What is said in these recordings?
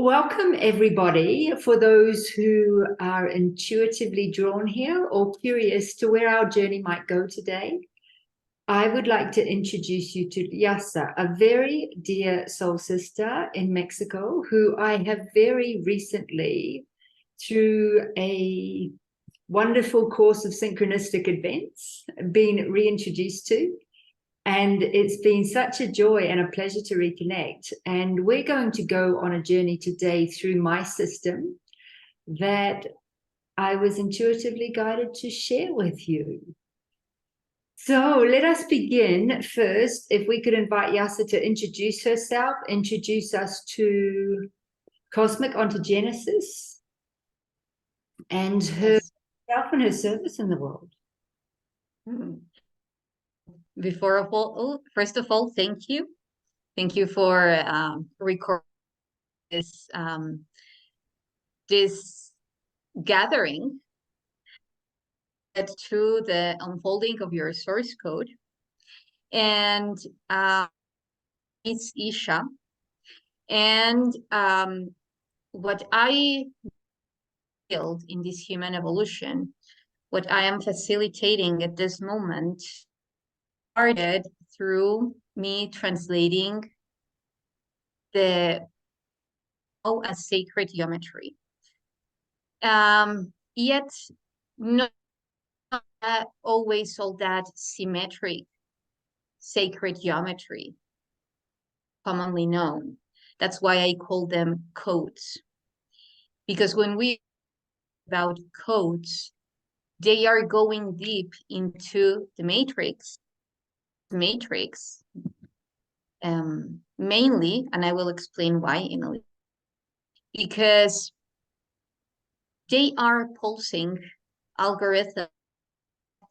Welcome, everybody. For those who are intuitively drawn here or curious to where our journey might go today, I would like to introduce you to Yssah, a very dear soul sister in Mexico who I have very recently, through a wonderful course of synchronistic events, been reintroduced to. And it's been such a joy and a pleasure to reconnect. And we're going to go on a journey today through my system that I was intuitively guided to share with you. So let us begin first. If we could invite Yssah to introduce herself, introduce us to cosmic ontogenesis and herself and her service in the world. First of all, thank you. Thank you for recording this gathering through the unfolding of your source code. And it's Yssah. And what I build in this human evolution, what I am facilitating at this moment, started through me translating the a sacred geometry. Yet not always all that symmetric sacred geometry commonly known. That's why I call them codes. Because when we about codes, they are going deep into the matrix mainly, and I will explain why in a little, because they are pulsing algorithms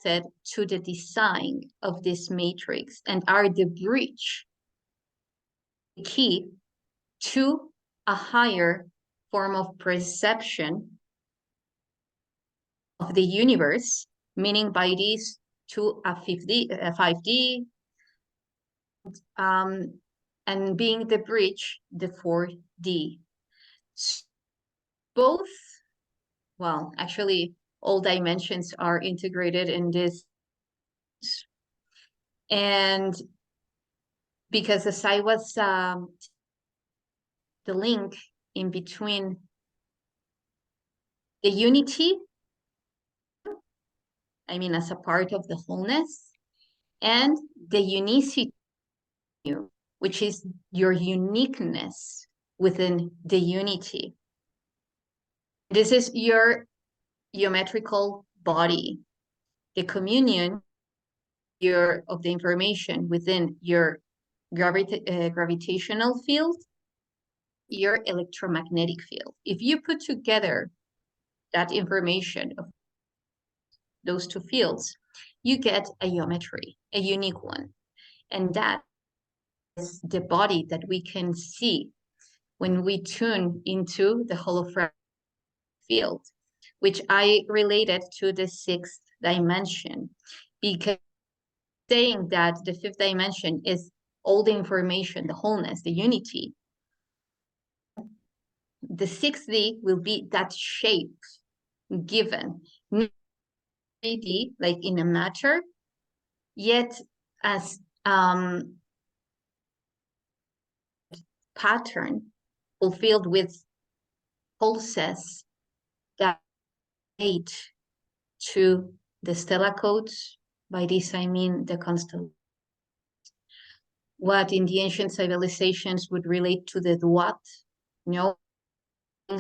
to the design of this matrix and are the bridge, the key to a higher form of perception of the universe, meaning by this to a 5D, and being the bridge, the 4D. Both, well, actually, all dimensions are integrated in this. And because as I was the link in between the unity, I mean, as a part of the wholeness, and the unicity, which is your uniqueness within the unity. This is your geometrical body, the communion of the information within your gravitational field, your electromagnetic field. If you put together that information of those two fields, you get a geometry, a unique one. And that is the body that we can see when we tune into the holographic field, which I related to the 6th dimension, because saying that the 5th dimension is all the information, the wholeness, the unity. The 6D will be that shape given, 3D, like in a matter, yet as pattern fulfilled with pulses that relate to the stellar codes. By this I mean the constant. What in the ancient civilizations would relate to the duat,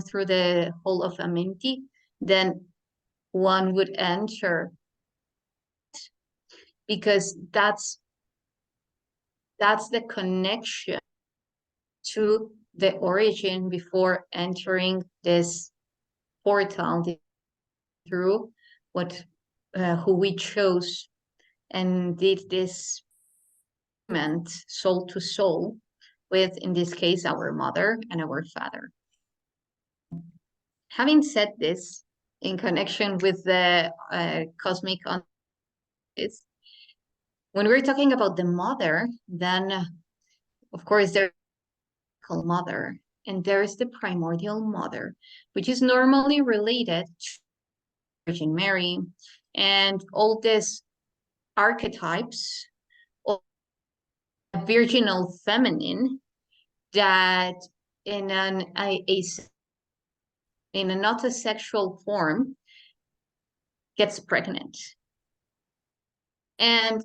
through the whole of Amenti, then one would enter, because that's the connection to the origin before entering this portal through who we chose and did this soul to soul with, in this case, our mother and our father. Having said this, in connection with the cosmic is, when we're talking about the mother, then of course there's mother, and there's the primordial mother, which is normally related to Virgin Mary and all these archetypes of virginal feminine that in in a not a sexual form gets pregnant. And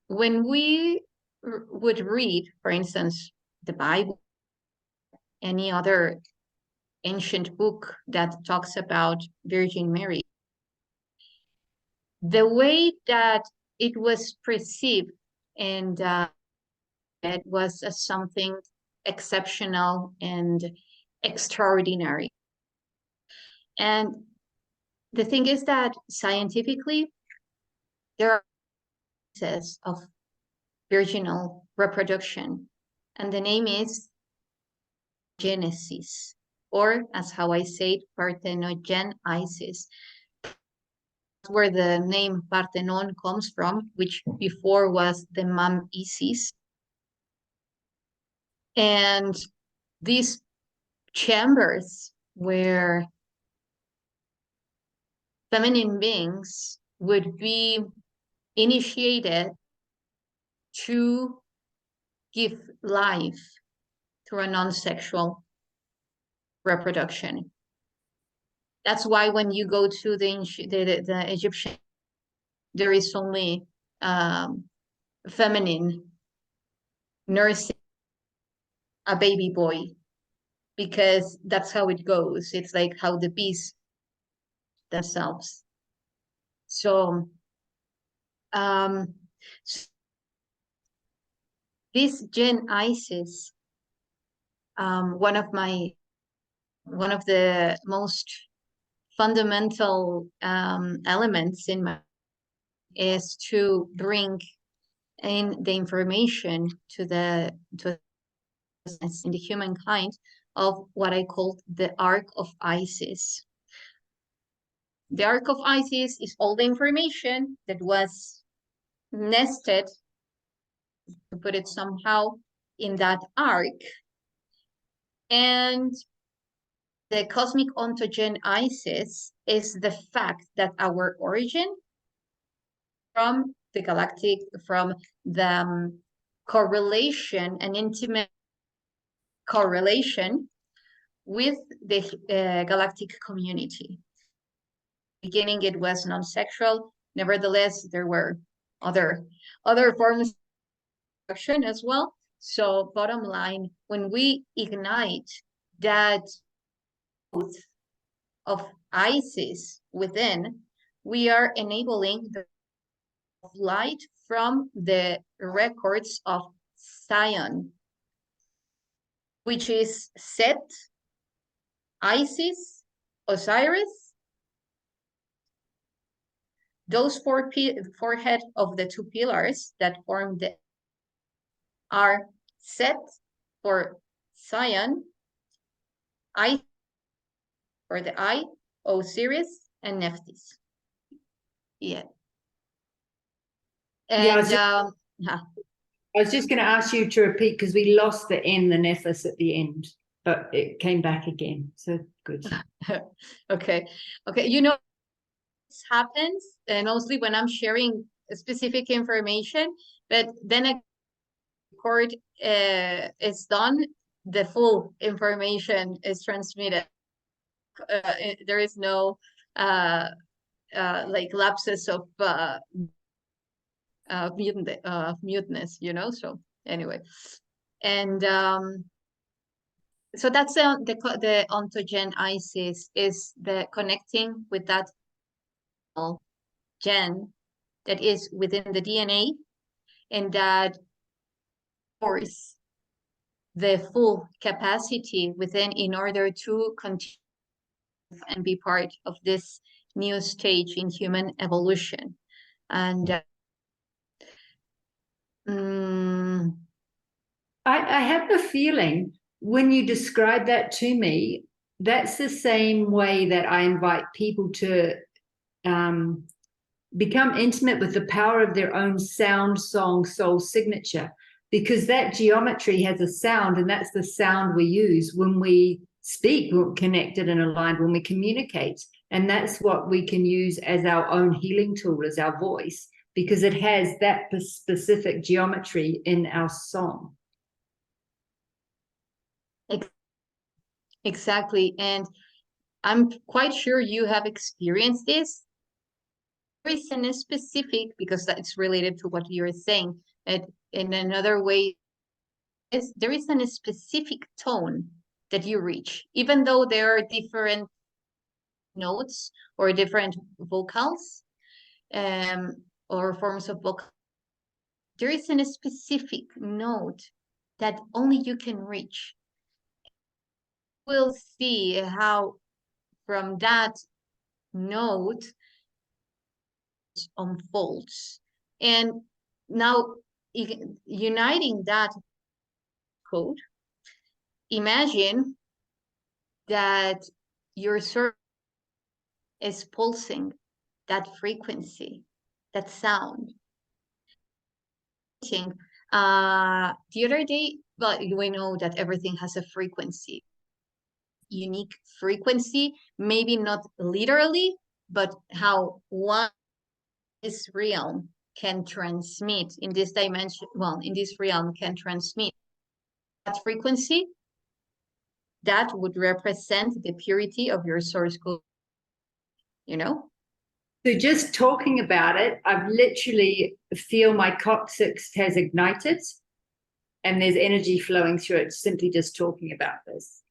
when we would read, for instance, the Bible, any other ancient book that talks about Virgin Mary, the way that it was perceived and it was as something exceptional and extraordinary. And the thing is that scientifically, there are cases of virginal reproduction, and the name is Genesis, or as how I say it, parthenogenesis, where the name Parthenon comes from, which before was the mom Isis. And these chambers where feminine beings would be initiated to give life through a non-sexual reproduction. That's why when you go to the Egyptian, there is only feminine nursing a baby boy, because that's how it goes. It's like how the bees themselves. So this Gen Isis, one of the most fundamental elements in my is to bring in the information to the in the humankind of what I call the Ark of Isis. The Ark of Isis is all the information that was nested, to put it somehow, in that ark. And the cosmic ontogen Isis is the fact that our origin from the galactic, from the correlation, an intimate correlation with the galactic community. Beginning, it was non-sexual. Nevertheless, there were other forms of action as well. So bottom line, when we ignite that of Isis within, we are enabling the light from the records of Zion, which is Set, Isis, Osiris. Those four head of the two pillars that form the are Set for Zion, I for the eye, Osiris, and Nephthys. Yeah. And I was just going to ask you to repeat, because we lost the N, the Nephthys at the end, but it came back again. So good. Okay. You know, this happens mostly when I'm sharing specific information, but then a record is done, the full information is transmitted. There is no like lapses of muteness, you know. So anyway, and so that's the ontogen Isis, is the connecting with that gen that is within the DNA, and that force the full capacity within in order to continue and be part of this new stage in human evolution. And I have a feeling when you describe that to me, that's the same way that I invite people to become intimate with the power of their own sound, song, soul signature. because that geometry has a sound, and that's the sound we use when we speak, we're connected and aligned, when we communicate. And that's what we can use as our own healing tool, as our voice, because it has that specific geometry in our song. Exactly. And I'm quite sure you have experienced this. There is a specific, because that's related to what you're saying, and in another way, there is a specific tone that you reach, even though there are different notes or different vocals or forms of vocal. There is a specific note that only you can reach. We'll see how from that note unfolds. And now, uniting that code, imagine that your circuit is pulsing that frequency, that sound. The other day, well, we know that everything has a frequency, unique frequency, maybe not literally, but how one this realm can transmit in this dimension, well, in this realm can transmit that frequency, that would represent the purity of your source code, you know? So just talking about it, I've literally feel my coccyx has ignited and there's energy flowing through it, simply just talking about this.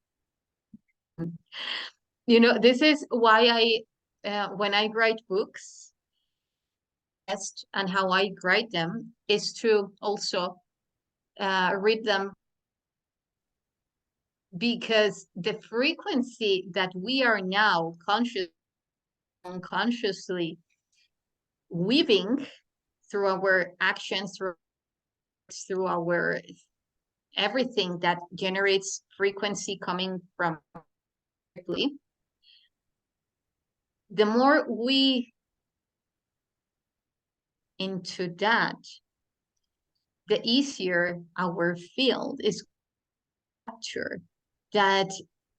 You know, this is why when I write books, and how I write them is to also read them, because the frequency that we are now unconsciously weaving through our actions, through our everything that generates frequency coming from the more we into that, the easier our field is to capture that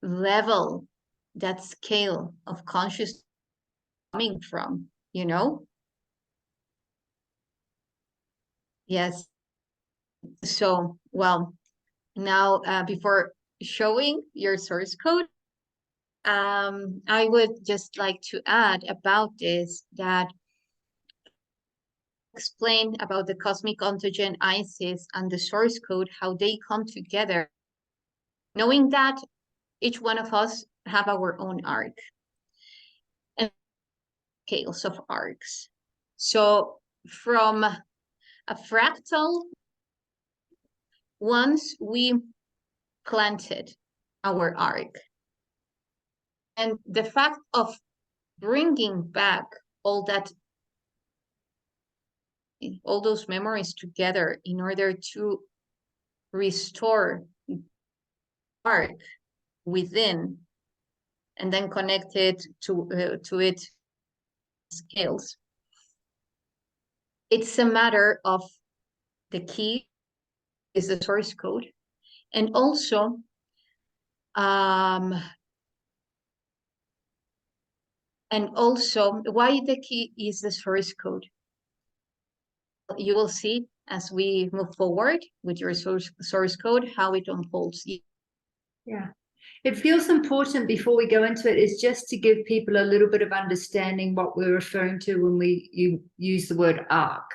level, that scale of consciousness coming from, you know? Yes. So, well, now before showing your source code, I would just like to add about this that explain about the cosmic ontogen Isis and the source code, how they come together, knowing that each one of us have our own arc and scales of arcs. So from a fractal, once we planted our arc, and the fact of bringing back all those memories together in order to restore arc within and then connect it to its scales. It's a matter of the key is the source code, and also why the key is the source code. You will see as we move forward with your source code how it unfolds. Yeah, it feels important before we go into it is just to give people a little bit of understanding what we're referring to when you use the word arc,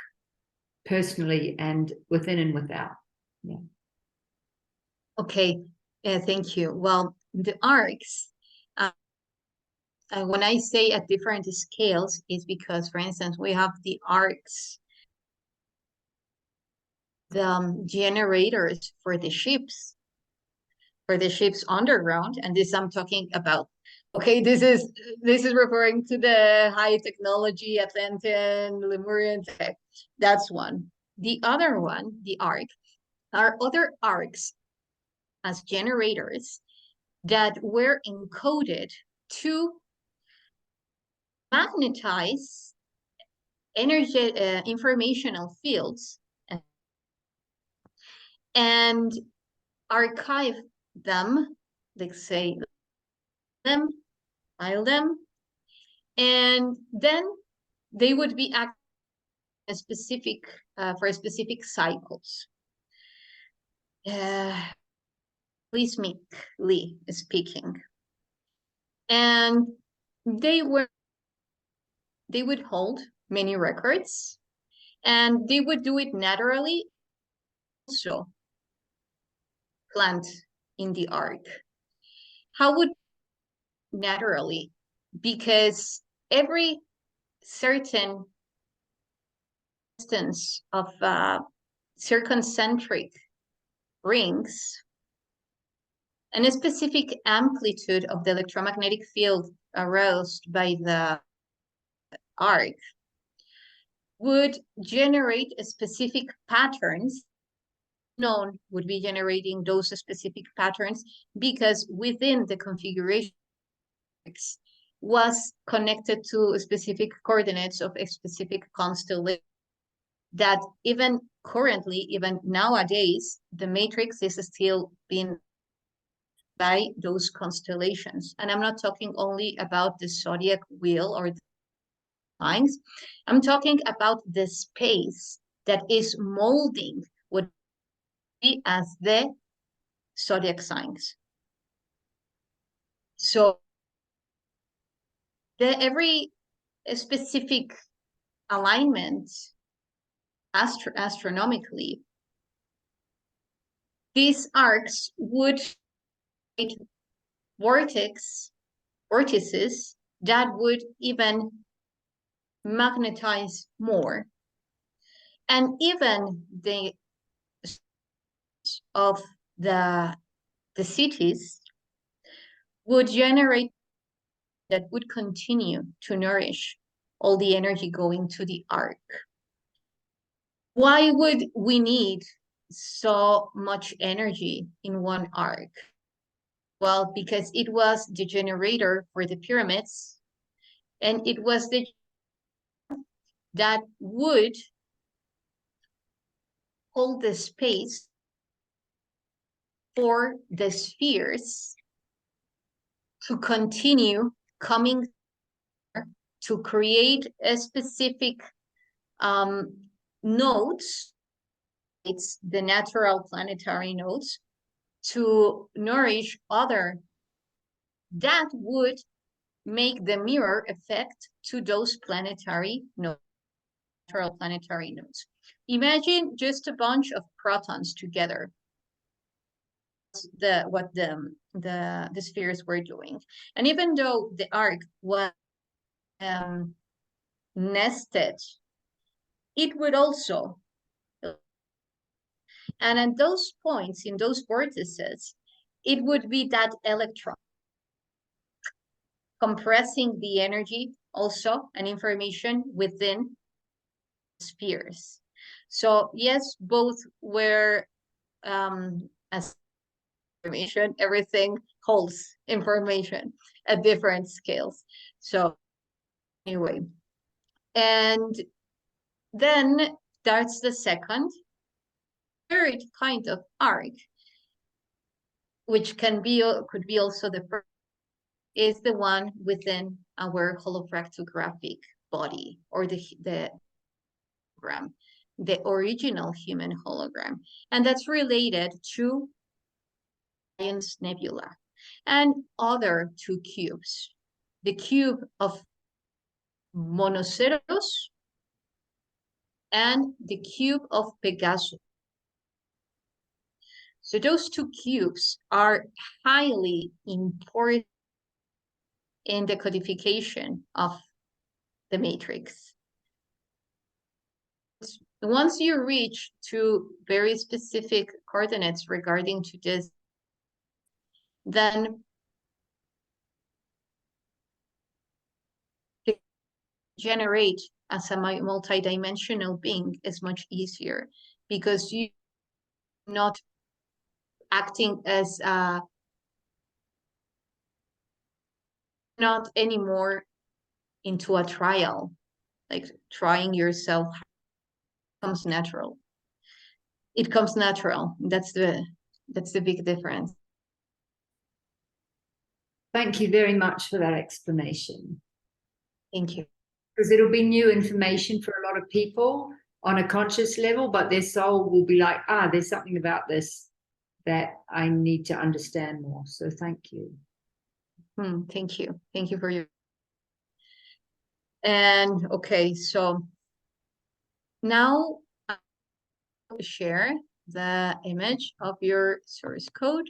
personally and within and without. Yeah. Okay, thank you. Well, the arcs, when I say at different scales, is because, for instance, we have the arcs, the generators for the ships underground, and this I'm talking about. Okay, this is referring to the high technology Atlantean, Lemurian tech. That's one. The other one, the arc, are other arcs as generators that were encoded to magnetize energy informational fields and archive them, like say them, file them, and then they would be active specific for specific cycles. Rhythmically speaking, and they would hold many records, and they would do it naturally, also plant in the ark. How would naturally? Because every certain distance of circumcentric rings and a specific amplitude of the electromagnetic field aroused by the arc would generate a specific patterns. Known would be generating those specific patterns because within the configuration was connected to specific coordinates of a specific constellation that even currently, even nowadays, the matrix is still being by those constellations. And I'm not talking only about the zodiac wheel or the signs. I'm talking about the space that is molding what we as the zodiac signs. So every specific alignment astronomically, these arcs would create vortices that would even magnetize more. And even the of the cities would generate that would continue to nourish all the energy going to the arc. Why would we need so much energy in one arc? Well, because it was the generator for the pyramids, and it was the that would hold the space for the spheres to continue coming to create a specific nodes. It's the natural planetary nodes to nourish other that would make the mirror effect to those planetary nodes, natural planetary nodes. Imagine just a bunch of protons together. What the spheres were doing, and even though the arc was nested, it would also, and at those points in those vortices, it would be that electron compressing the energy also and information within spheres. So yes, both were as information, everything holds information at different scales. So anyway, and then that's the third kind of arc, which could be also the first, is the one within our holofractographic body, or the hologram, the original human hologram, and that's related to Orion's Nebula and other two cubes, the cube of Monoceros and the cube of Pegasus. So those two cubes are highly important in the codification of the matrix. Once you reach to very specific coordinates regarding to this, then generate as a multidimensional being is much easier, because you're not acting as not anymore into a trial, like trying yourself comes natural. it comes natural. That's the big difference. Thank you very much for that explanation. Thank you. Because it'll be new information for a lot of people on a conscious level, but their soul will be like, ah, there's something about this that I need to understand more. So thank you. Thank you. Thank you for your. And okay, so now I'll share the image of your source code.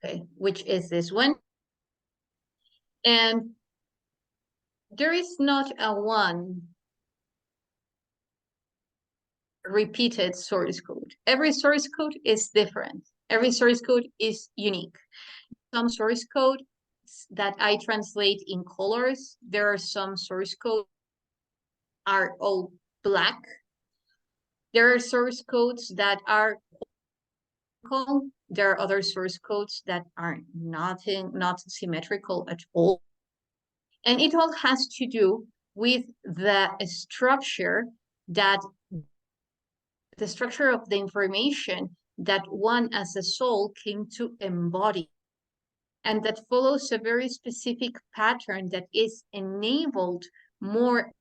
Okay, which is this one. And there is not a one repeated source code. Every source code is different. Every source code is unique. Some source code that I translate in colors. There are some source codes are all black. There are source codes that are symmetrical. There are other source codes that are not symmetrical at all. And it all has to do with the structure of the information that one as a soul came to embody, and that follows a very specific pattern that is enabled more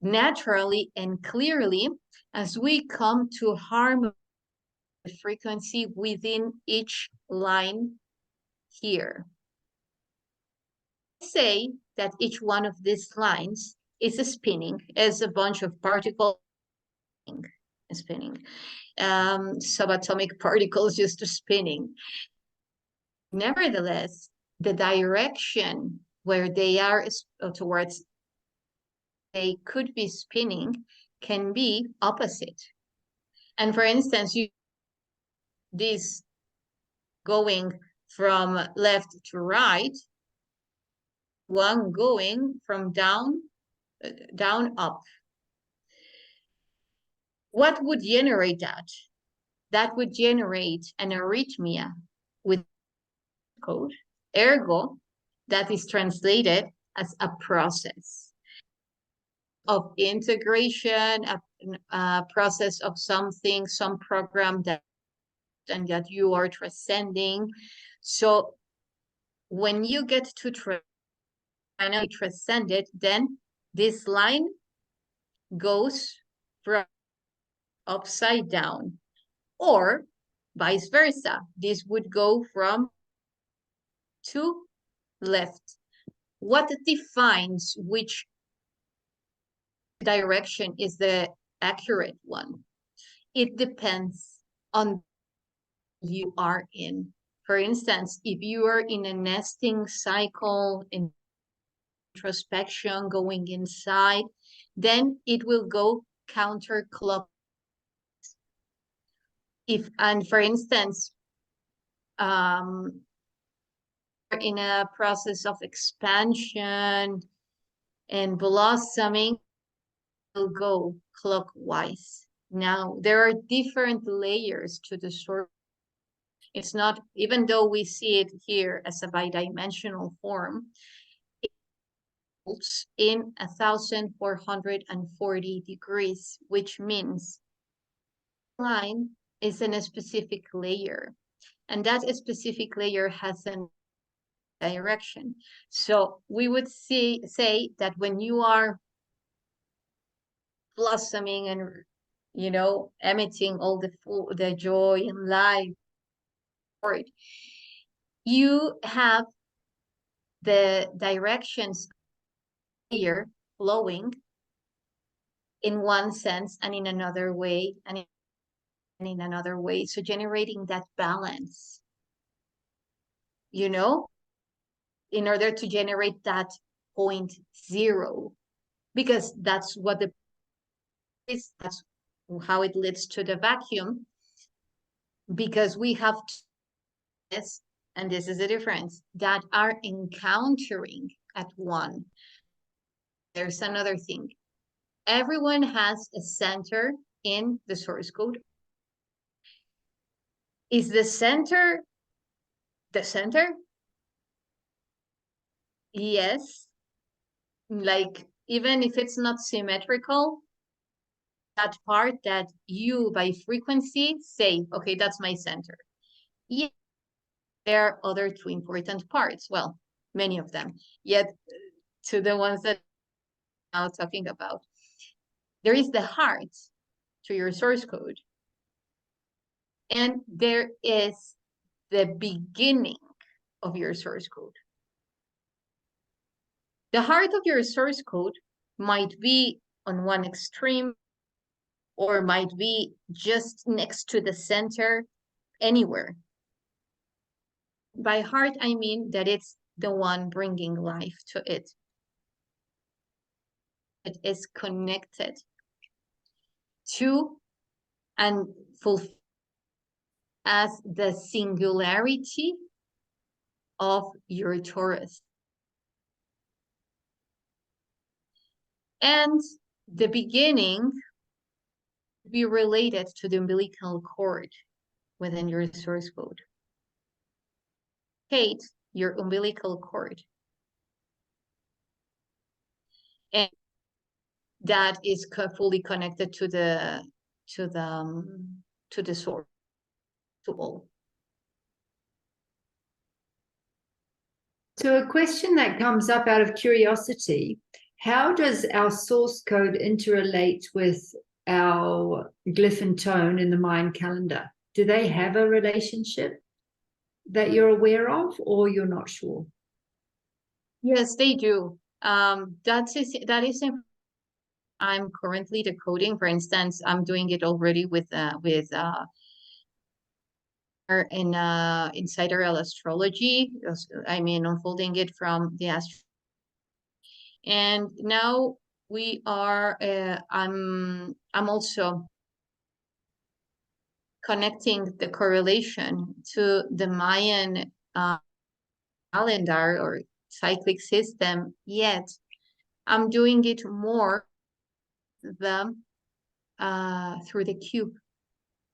naturally and clearly as we come to harmonize the frequency within each line here. Say that each one of these lines is spinning as a bunch of particles spinning, subatomic particles just spinning. Nevertheless, the direction where they are towards they could be spinning can be opposite. And for instance, this going from left to right, one going from down up. What would generate that? That would generate an arrhythmia with code. Ergo, that is translated as a process of integration, a process of something, some program that you are transcending. So when you get to finally transcend it, then this line goes from upside down, or vice versa. This would go from to left. What defines which direction is the accurate one? It depends on you are in. For instance, if you are in a nesting cycle, in introspection, going inside, then it will go counterclockwise. And for instance, in a process of expansion and blossoming, will go clockwise. Now, there are different layers to the source. It's not, even though we see it here as a bidimensional form, it's in 1,440 degrees, which means the line is in a specific layer, and that specific layer has a direction. So we would say that when you are blossoming and, you know, emitting all the joy and life, you have the directions here flowing in one sense and in another way, and in another way. So generating that balance, you know, in order to generate that 0.0, because that's what that's how it leads to the vacuum, because we have this, and this is the difference, that are encountering at one. There's another thing. Everyone has a center in the source code. Is the center the center? Yes. like, even if it's not symmetrical, that part that you by frequency say, okay, that's my center. Yeah, there are other two important parts. Well, many of them, yet to the ones that I'm now talking about. There is the heart to your source code. And there is the beginning of your source code. The heart of your source code might be on one extreme or might be just next to the center, anywhere. By heart, I mean that it's the one bringing life to it. It is connected to and fulfilled as the singularity of your torus. And the beginning be related to the umbilical cord within your source code. Kate, your umbilical cord. And that is fully connected to the source, to all. So a question that comes up out of curiosity, how does our source code interrelate with our glyph and tone in the Mayan calendar? Do they have a relationship that you're aware of, or you're not sure? Yes, they do. That is I'm currently decoding. For instance, I'm doing it already with in sidereal astrology. I mean, unfolding it from the astro. And now we are. I'm also connecting the correlation to the Mayan calendar or cyclic system. Yet I'm doing it more through the cube,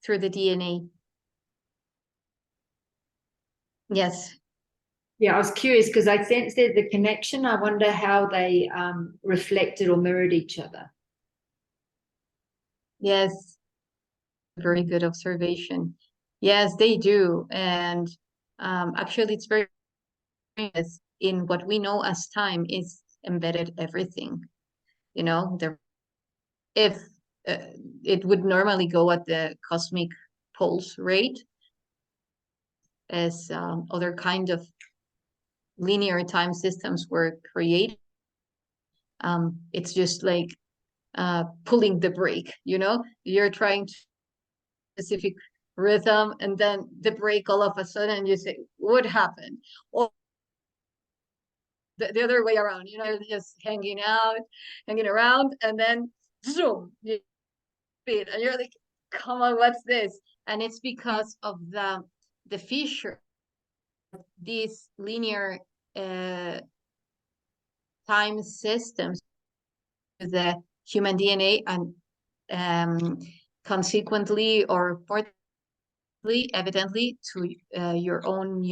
through the DNA. Yes. Yeah, I was curious because I sensed there's the connection. I wonder how they reflected or mirrored each other. Yes. Very good observation. Yes, they do. And actually, it's very in what we know as time is embedded everything. You know, if it would normally go at the cosmic pulse rate, as other kind of linear time systems were created. It's just like pulling the brake, you know, you're trying to specific rhythm and then the brake all of a sudden you say, what happened? Or the other way around, you know, you're just hanging around, and then zoom, you speed, and you're like, come on, what's this? And it's because of the fissure, these linear time systems, the human DNA, and consequently or portently, evidently, to your own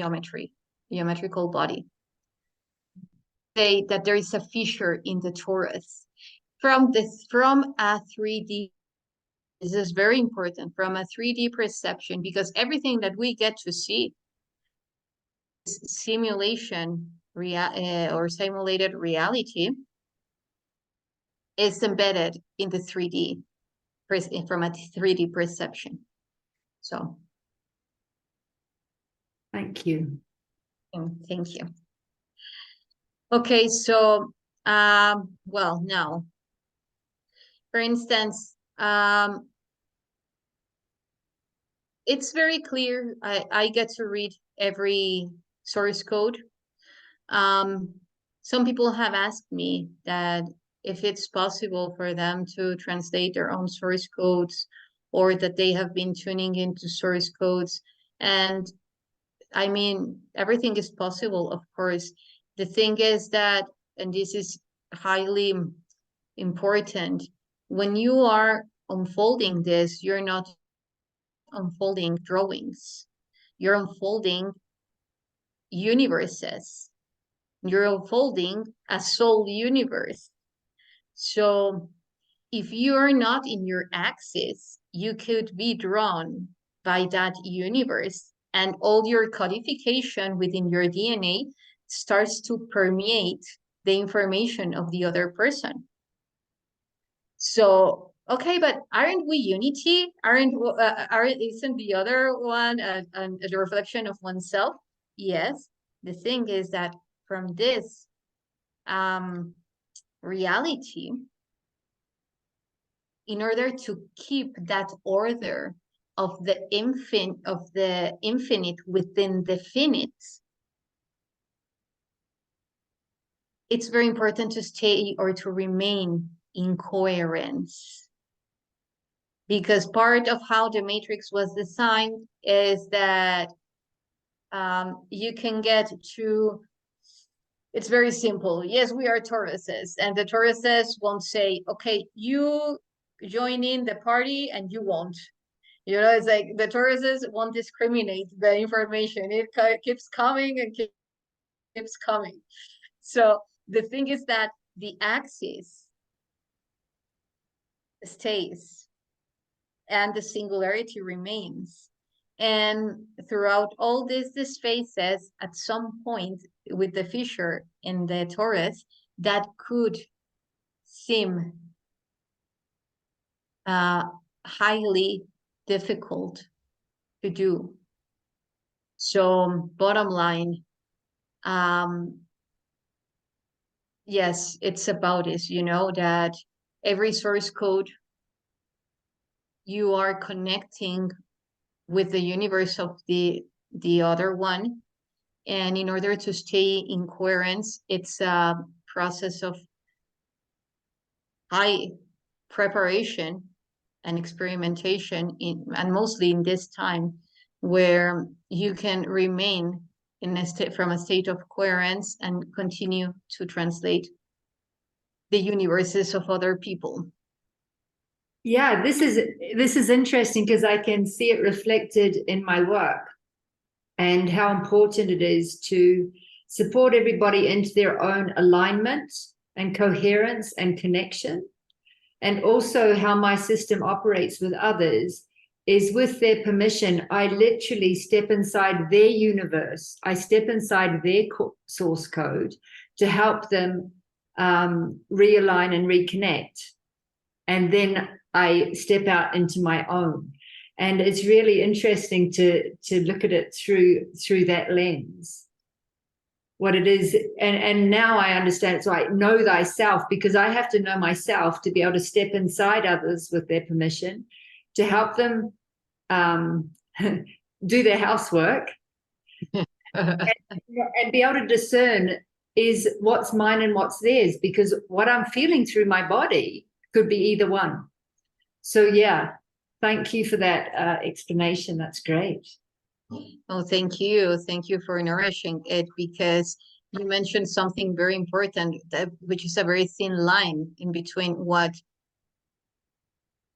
geometrical body. Say that there is a fissure in the torus from a 3D. This is very important, from a 3D perception, because everything that we get to see is simulation or simulated reality is embedded in the 3D from a 3D perception. So thank you. Thank you. Okay, so well, now, for instance, it's very clear. I get to read every source code. Some people have asked me that if it's possible for them to translate their own source codes, or that they have been tuning into source codes. And I mean, everything is possible, of course. The thing is that, and this is highly important, when you are unfolding this, you're not unfolding drawings. You're unfolding universes. You're unfolding a soul universe. So if you are not in your axis, you could be drawn by that universe, and all your codification within your DNA starts to permeate the information of the other person. So, okay, but aren't we unity? Isn't the other one a reflection of oneself? Yes. The thing is that from this reality, in order to keep that order of the infinite within the finite, it's very important to stay or to remain in coherence. Because part of how the matrix was designed is that you can get to, it's very simple. Yes, we are Tauruses, and the Tauruses won't say, okay, you join in the party and you won't. You know, it's like the Tauruses won't discriminate the information. It keeps coming and keeps coming. So the thing is that the axis stays and the singularity remains. And throughout all these phases, at some point with the fissure in the Taurus, that could seem highly difficult to do. So bottom line, yes, it's about this, you know, that every source code you are connecting with the universe of the other one. And in order to stay in coherence, it's a process of high preparation and experimentation and mostly in this time where you can remain in a state from a state of coherence and continue to translate the universes of other people. Yeah, this is interesting because I can see it reflected in my work and how important it is to support everybody into their own alignment and coherence and connection. And also how my system operates with others is with their permission, I literally step inside their universe. I step inside their source code to help them realign and reconnect. And then I step out into my own. And it's really interesting to look at it through that lens. What it is, and now I understand. So I know thyself, because I have to know myself to be able to step inside others with their permission, to help them do their housework and be able to discern is what's mine and what's theirs, because what I'm feeling through my body could be either one. So yeah, thank you for that explanation. That's great. Oh, thank you. Thank you for nourishing it, because you mentioned something very important, which is a very thin line in between what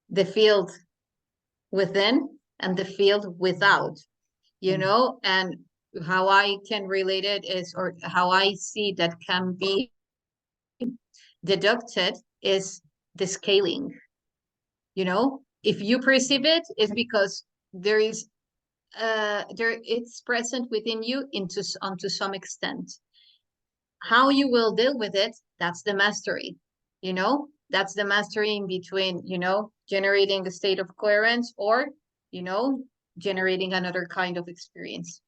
the field within and the field without, you know, and how I can relate it is, or how I see that can be deducted is the scaling. You know, if you perceive it, it's because there is it's present within you onto some extent. How you will deal with it, that's the mastery, you know, that's the mastery in between, you know, generating a state of coherence or, you know, generating another kind of experience.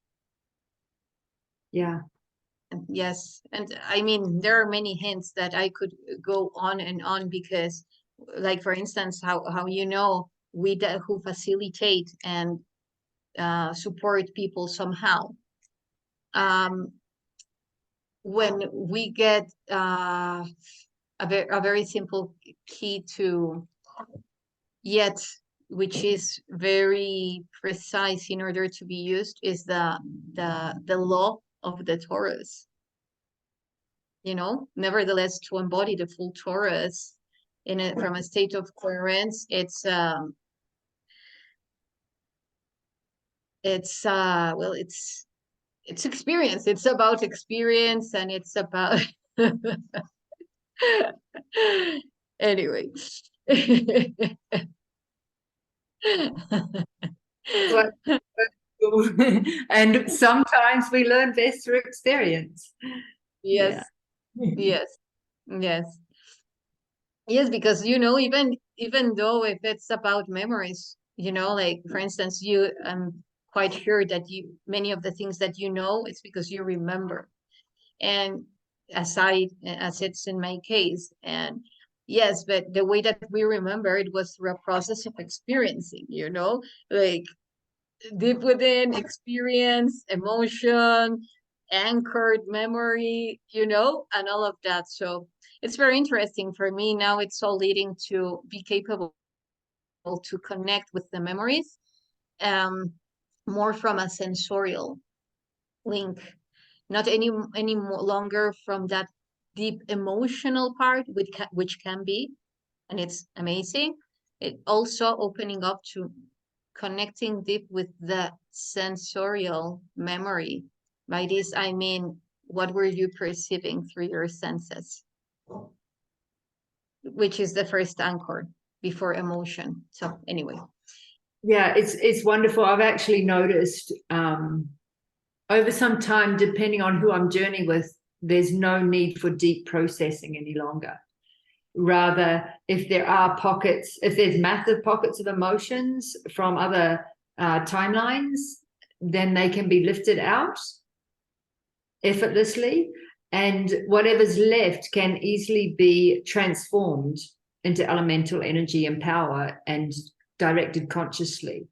Yeah. Yes. And I mean, there are many hints that I could go on and on, because like, for instance, how you know, we who facilitate and support people somehow. When we get a very simple key to, yet which is very precise in order to be used, is the law of the Taurus. You know, nevertheless, to embody the full Taurus in it from a state of coherence, it's well, it's it's experience. It's about experience, and it's about anyway. What- and sometimes we learn best through experience. Yeah. Yes, yes, yes, yes, because you know, even though if it's about memories, you know, like for instance, I'm quite sure that you many of the things that you know, it's because you remember. And as it's in my case, and yes, but the way that we remember it was through a process of experiencing, you know, like deep within experience, emotion, anchored memory, you know, and all of that. So it's very interesting for me now. It's all leading to be capable to connect with the memories, um more from a sensorial link, not any more longer from that deep emotional part, which can be, and it's amazing. It also opening up to connecting deep with the sensorial memory. By this I mean, what were you perceiving through your senses, which is the first anchor before emotion. So anyway. Yeah, it's wonderful. I've actually noticed over some time, depending on who I'm journeying with, there's no need for deep processing any longer. Rather, if there are pockets, if there's massive pockets of emotions from other timelines, then they can be lifted out effortlessly, and whatever's left can easily be transformed into elemental energy and power and directed consciously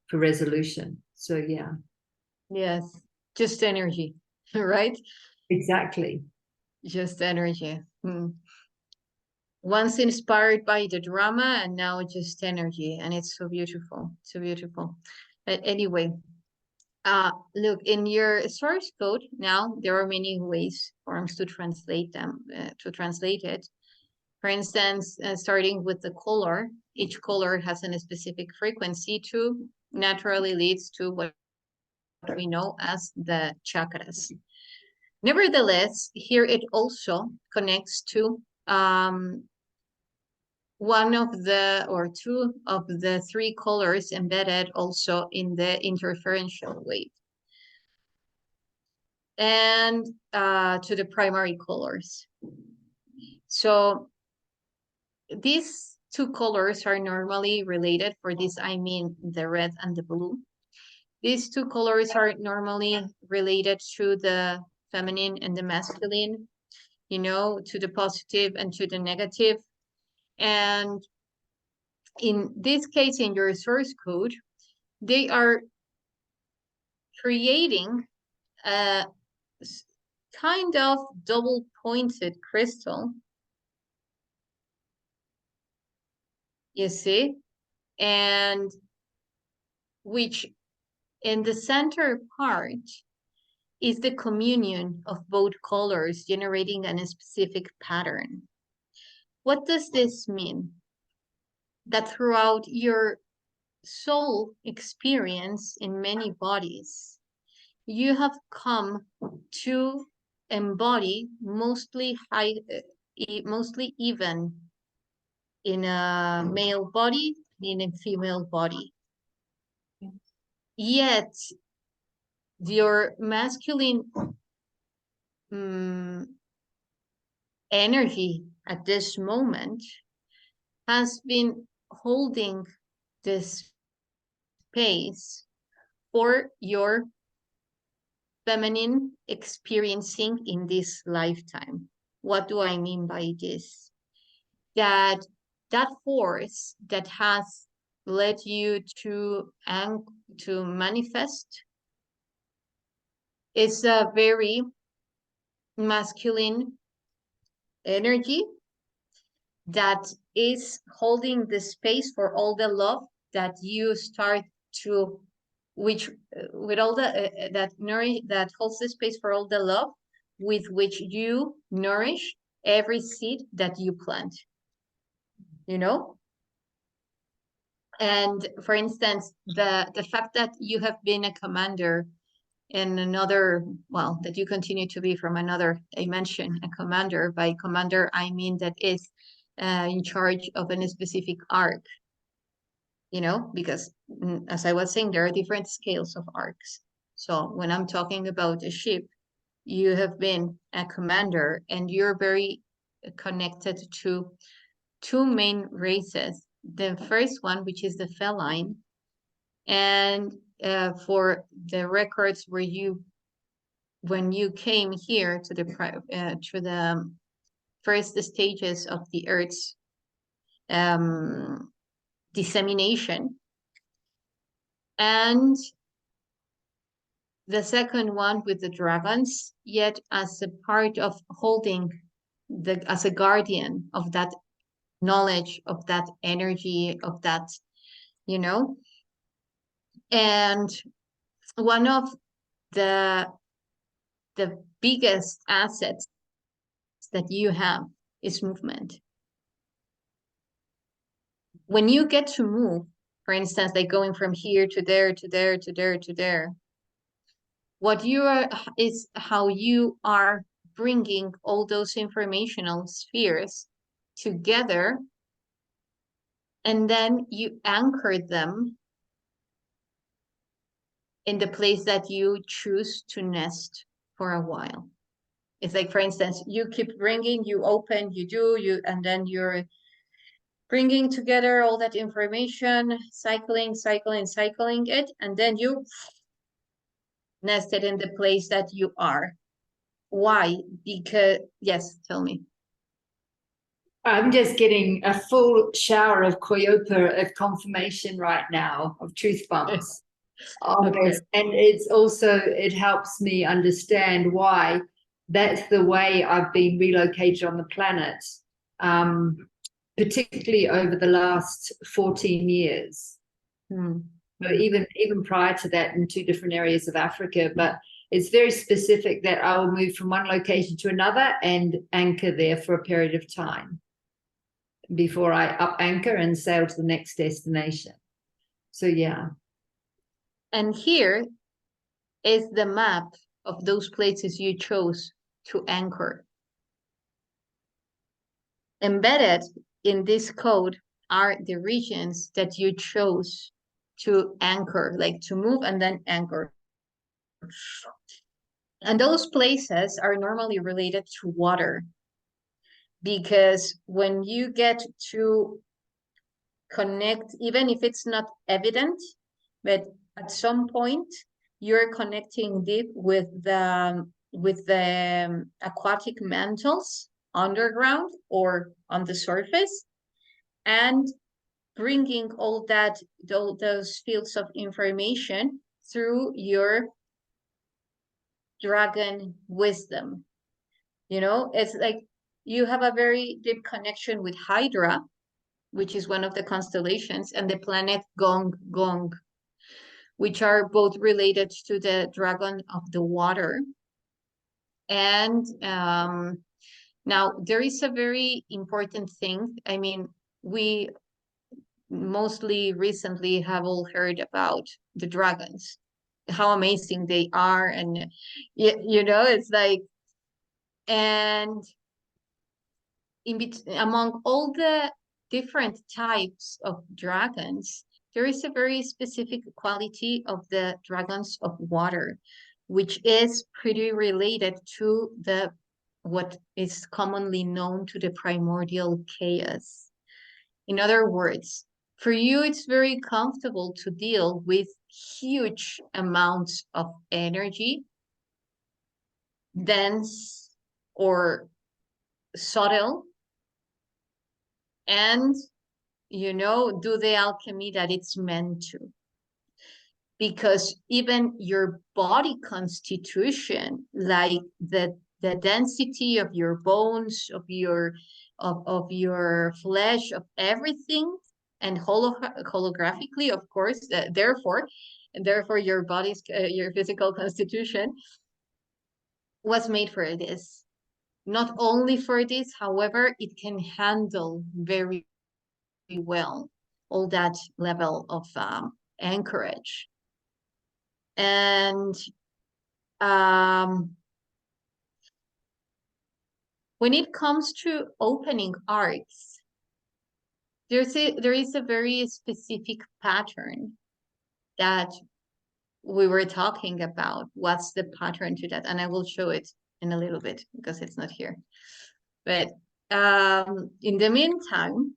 for resolution. So yeah. Yes, just energy, right? Exactly. Just energy. Once inspired by the drama, and now just energy, and it's so beautiful, so beautiful. But anyway, look, in your source code now there are many ways forms to translate them, to translate it. For instance, starting with the color, each color has a specific frequency to naturally leads to what we know as the chakras. Nevertheless, here it also connects to one of the or two of the three colors embedded also in the interferential wave, and to the primary colors. So these two colors are normally related. For this, I mean the red and the blue. These two colors are normally related to the feminine and the masculine, you know, to the positive and to the negative. And in this case, in your source code, they are creating a kind of double pointed crystal, you see, and which in the center part is the communion of both colors generating a specific pattern. What does this mean? That throughout your soul experience in many bodies, you have come to embody mostly even in a male body, in a female body. Yet your masculine energy at this moment has been holding this space for your feminine experiencing in this lifetime. What do I mean by this? That force that has led you to manifest is a very masculine energy that is holding the space for all the love that you start to, which with all the that holds the space for all the love with which you nourish every seed that you plant, you know. And for instance, the fact that you have been a commander and another, well, that you continue to be from another dimension, a commander. By commander, I mean that is in charge of a specific arc, you know, because as I was saying, there are different scales of arcs. So when I'm talking about a ship, you have been a commander and you're very connected to two main races. The first one, which is the feline, and for the records where when you came here to the first stages of the Earth's dissemination, and the second one with the dragons, yet as a part of holding as a guardian of that knowledge, of that energy, of that, you know. And one of the biggest assets that you have is movement. When you get to move, for instance, like going from here to there, to there, to there, to there, what you are is how you are bringing all those informational spheres together, and then you anchor them in the place that you choose to nest for a while. It's like, for instance, you keep bringing, you open, and then you're bringing together all that information, cycling it, and then you nest it in the place that you are. Why? Because, yes, tell me. I'm just getting a full shower of Koyopa of confirmation right now, of truth bumps on Okay. this. And it's also, it helps me understand why that's the way I've been relocated on the planet, particularly over the last 14 years. So even prior to that in two different areas of Africa, but it's very specific that I will move from one location to another and anchor there for a period of time before I up anchor and sail to the next destination. So yeah. And here is the map of those places you chose to anchor. Embedded in this code are the regions that you chose to anchor, like to move and then anchor. And those places are normally related to water, because when you get to connect, even if it's not evident, but at some point you're connecting deep with the aquatic mantles underground or on the surface, and bringing all those fields of information through your dragon wisdom. You know, it's like you have a very deep connection with Hydra, which is one of the constellations, and the planet Gong, which are both related to the dragon of the water. And now there is a very important thing. I mean, we mostly recently have all heard about the dragons, how amazing they are, and you know, it's like, and among all the different types of dragons, there is a very specific quality of the dragons of water, which is pretty related to what is commonly known to the primordial chaos. In other words, for you, it's very comfortable to deal with huge amounts of energy, dense or subtle, and, you know, do the alchemy that it's meant to. Because even your body constitution, like the density of your bones, of your flesh, of everything, and holographically, of course, therefore your body's your physical constitution was made for this. Not only for this, however, it can handle very well all that level of anchorage. And when it comes to opening arcs, there is a very specific pattern that we were talking about. What's the pattern to that? And I will show it in a little bit because it's not here. But in the meantime,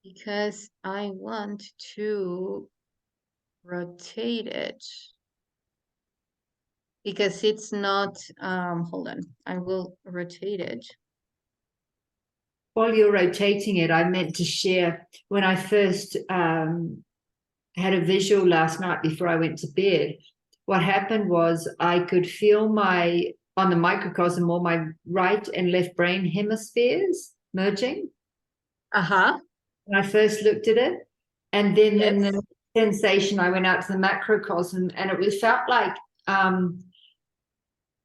because I want to rotate it, because it's not, hold on, I will rotate it. While you're rotating it, I meant to share when I first had a visual last night before I went to bed. What happened was I could feel on the microcosm, all my right and left brain hemispheres merging. Uh-huh. When I first looked at it. And then Yes. in the sensation, I went out to the macrocosm, and it felt like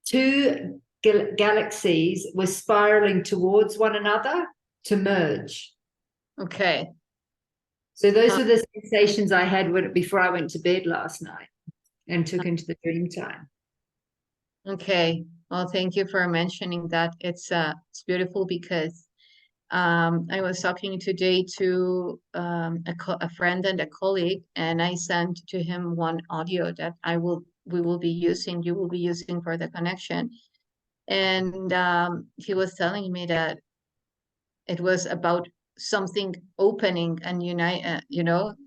two galaxies were spiraling towards one another to merge. Okay. So those were the sensations I had before I went to bed last night and took into the dream time. Okay. Well, thank you for mentioning that. It's beautiful because I was talking today to a friend and a colleague, and I sent to him one audio that you will be using for the connection. And he was telling me that it was about something opening and unite,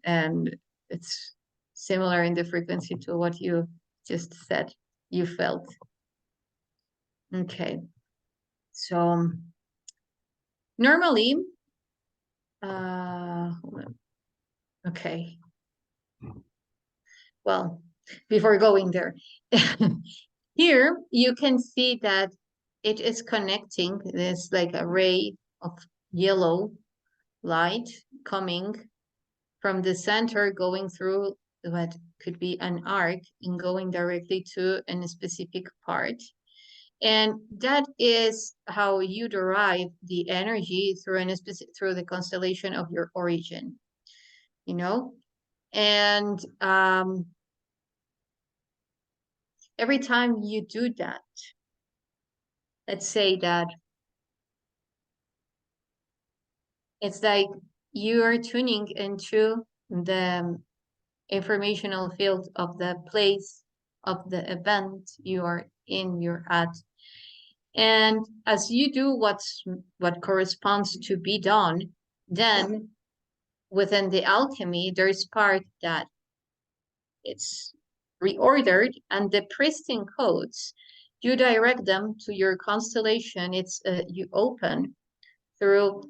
and it's similar in the frequency to what you just said you felt. Okay. So normally, hold on. Okay. Well, before going there, here you can see that it is connecting. There's like a ray of yellow light coming from the center, going through what could be an arc and going directly to a specific part. And that is how you derive the energy through through the constellation of your origin, and every time you do that, let's say that it's like you are tuning into the informational field of the place of the event you're at. And as you do what corresponds to be done, then within the alchemy, there's part that it's reordered, and the pristine codes, you direct them to your constellation. It's you open through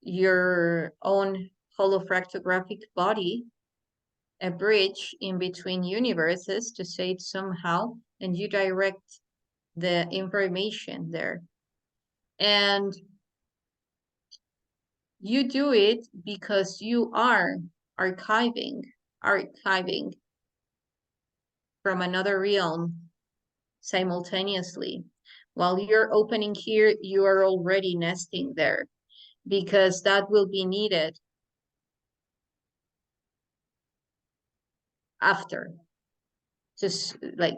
your own holofractographic body, a bridge in between universes, to say it somehow, and you direct the information there. And you do it because you are archiving from another realm simultaneously. While you're opening here, you are already nesting there, because that will be needed after, just like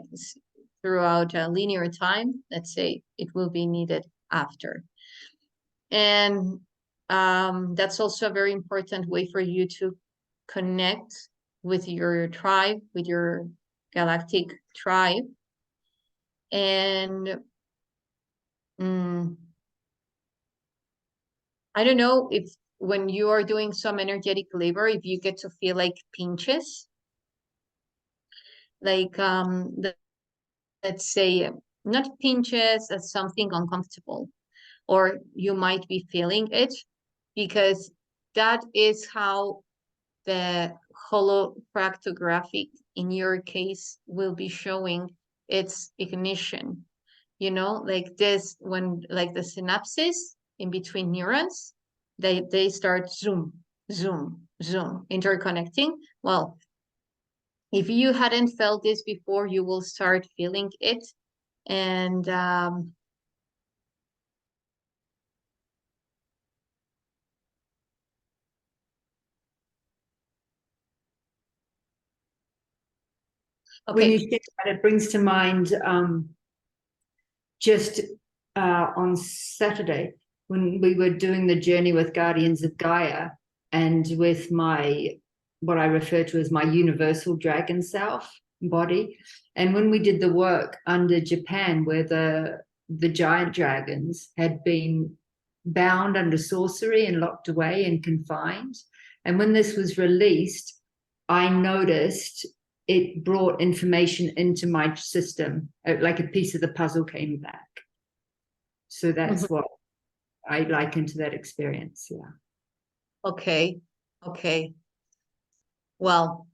throughout a linear time. Let's say it will be needed after. And that's also a very important way for you to connect with your tribe, with your galactic tribe. And I don't know if when you are doing some energetic labor, if you get to feel like pinches, like let's say not pinches as something uncomfortable, or you might be feeling it, because that is how the holofractographic in your case will be showing its ignition. Like this, when like the synapses in between neurons, they start zoom, interconnecting. Well, if you hadn't felt this before, you will start feeling it. And When you okay. say that, it brings to mind just on Saturday when we were doing the journey with Guardians of Gaia and with what I refer to as my universal dragon self body. And when we did the work under Japan, where the giant dragons had been bound under sorcery and locked away and confined. And when this was released, I noticed it brought information into my system, like a piece of the puzzle came back. So that's what I liken to that experience. Yeah. Okay. Okay. Well,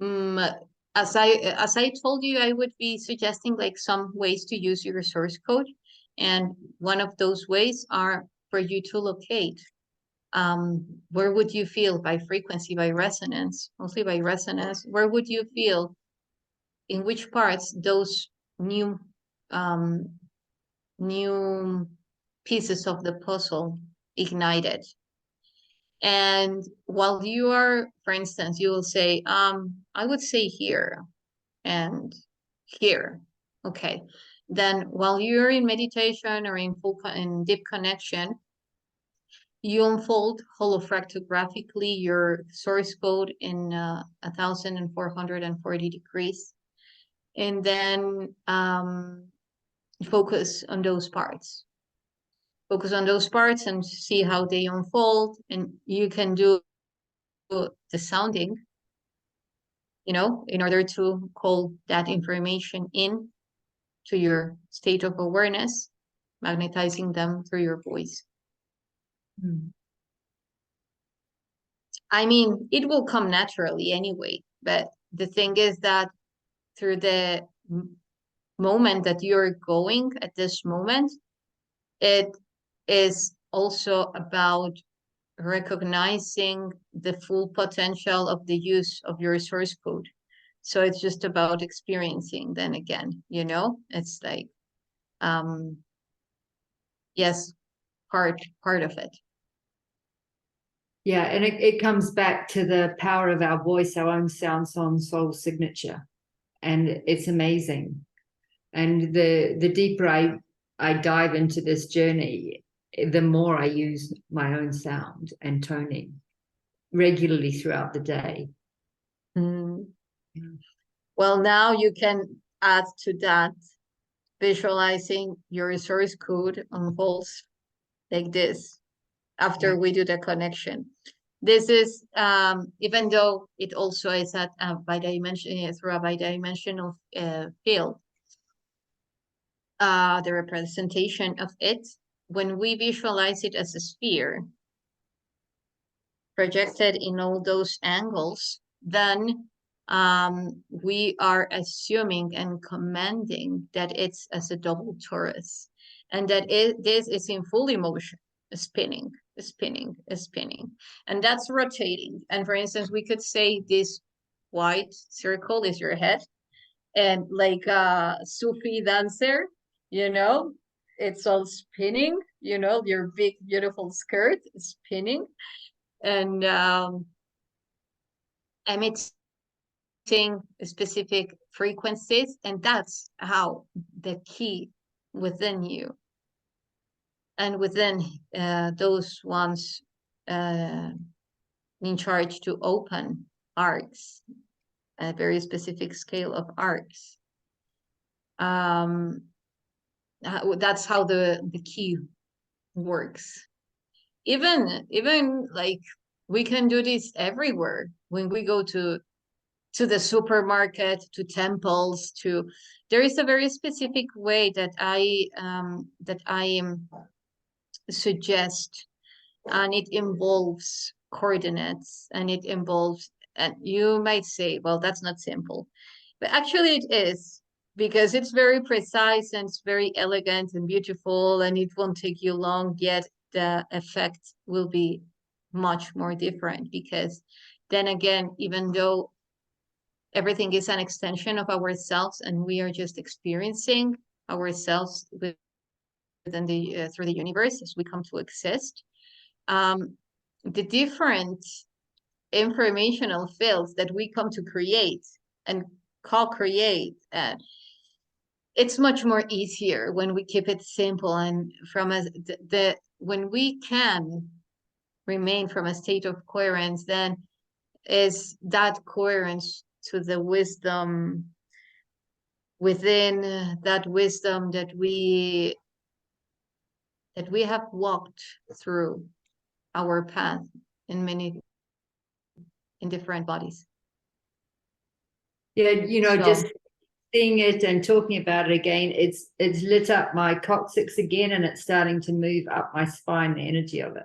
as I told you, I would be suggesting like some ways to use your source code, and one of those ways are for you to locate where would you feel by frequency, by resonance, mostly by resonance. Where would you feel, in which parts those new new pieces of the puzzle ignited? And while you are, for instance, you will say, I would say here and here. Okay. Then while you're in meditation or in deep connection, you unfold holofractographically your source code in 1440 degrees. And then focus on those parts. Focus on those parts and see how they unfold. And you can do the sounding, in order to call that information in to your state of awareness, magnetizing them through your voice. I mean, it will come naturally anyway, but the thing is that through the moment that you're going at this moment, it is also about recognizing the full potential of the use of your source code. So it's just about experiencing then again, it's like, yes, part of it. Yeah, and it comes back to the power of our voice, our own sound, song, soul signature. And it's amazing. And the deeper I dive into this journey, the more I use my own sound and toning regularly throughout the day. Well, now you can add to that visualizing your source code unfolds like this after we do the connection. This is, even though it also is at through a bidimensional field, the representation of it, when we visualize it as a sphere projected in all those angles, then we are assuming and commanding that it's as a double torus, and that this is in full emotion, spinning, and that's rotating. And for instance, we could say this white circle is your head, and like a Sufi dancer, it's all spinning, your big beautiful skirt is spinning, and emitting specific frequencies, and that's how the key within you and within those ones in charge to open arcs, a very specific scale of arcs. That's how the key works. Even like we can do this everywhere when we go to the supermarket, to temples, there is a very specific way that I suggest, and it involves coordinates, and it involves, and you might say, well, that's not simple, but actually it is, because it's very precise and it's very elegant and beautiful, and it won't take you long, yet the effect will be much more different, because then again, even though Everything is an extension of ourselves, and we are just experiencing ourselves within the through the universe as we come to exist. The different informational fields that we come to create and co-create, it's much more easier when we keep it simple, and from when we can remain from a state of coherence, then is that coherence to the wisdom within, that wisdom that we have walked through our path in different bodies. Yeah, you know, So, just seeing it and talking about it again, it's lit up my coccyx again, and it's starting to move up my spine, the energy of it.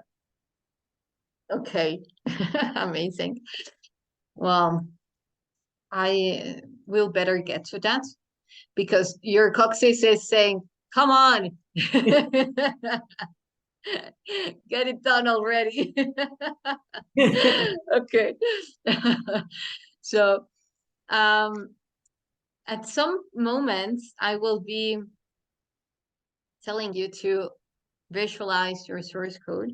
okay. Amazing. Well, I will better get to that, because your coccyx is saying, come on, get it done already. Okay. So, at some moments, I will be telling you to visualize your source code.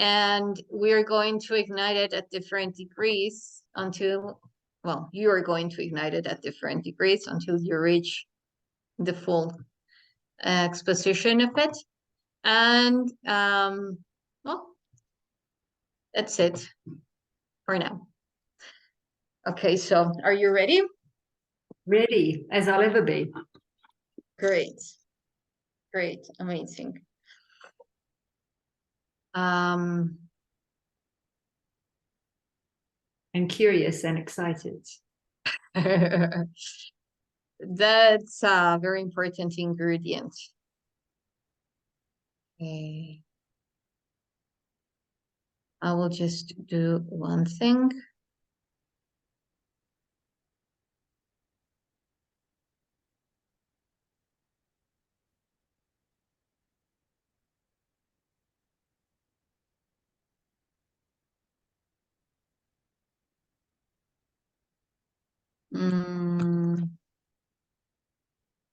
And we're going to ignite it at different degrees until, well, you are going to ignite it at different degrees until you reach the full exposition of it. And, well, that's it for now. Okay, so are you ready? Ready as I'll ever be. Great. Great. Amazing. And curious and excited. That's a very important ingredient. Okay. I will just do one thing.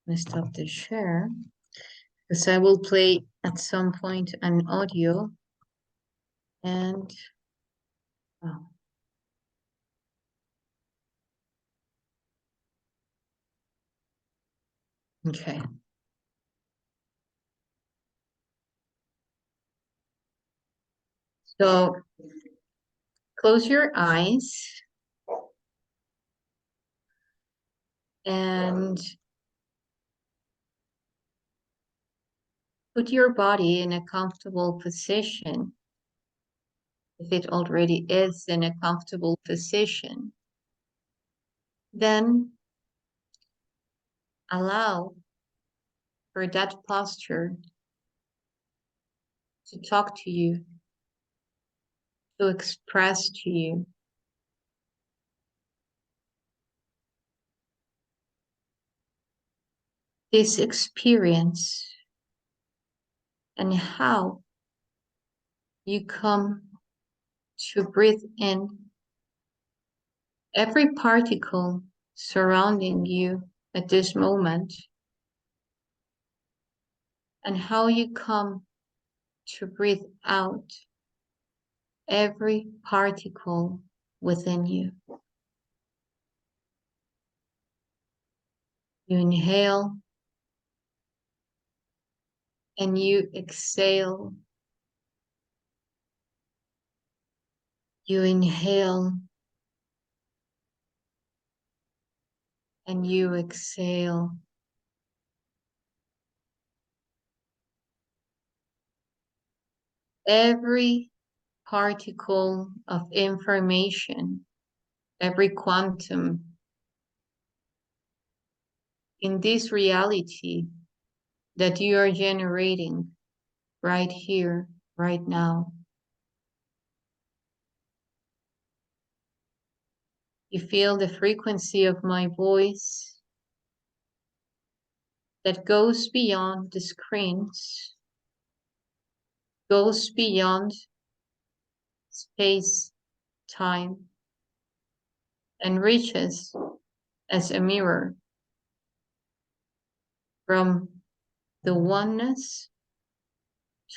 Let's stop the share, because I will play at some point an audio, and oh. Okay. So close your eyes and put your body in a comfortable position. If it already is in a comfortable position, then allow for that posture to talk to you, to express to you this experience and how you come to breathe in every particle surrounding you at this moment, and how you come to breathe out every particle within you. You inhale and you exhale. You inhale and you exhale. Every particle of information, every quantum in this reality that you are generating right here, right now. You feel the frequency of my voice that goes beyond the screens, goes beyond space, time, and reaches as a mirror from the oneness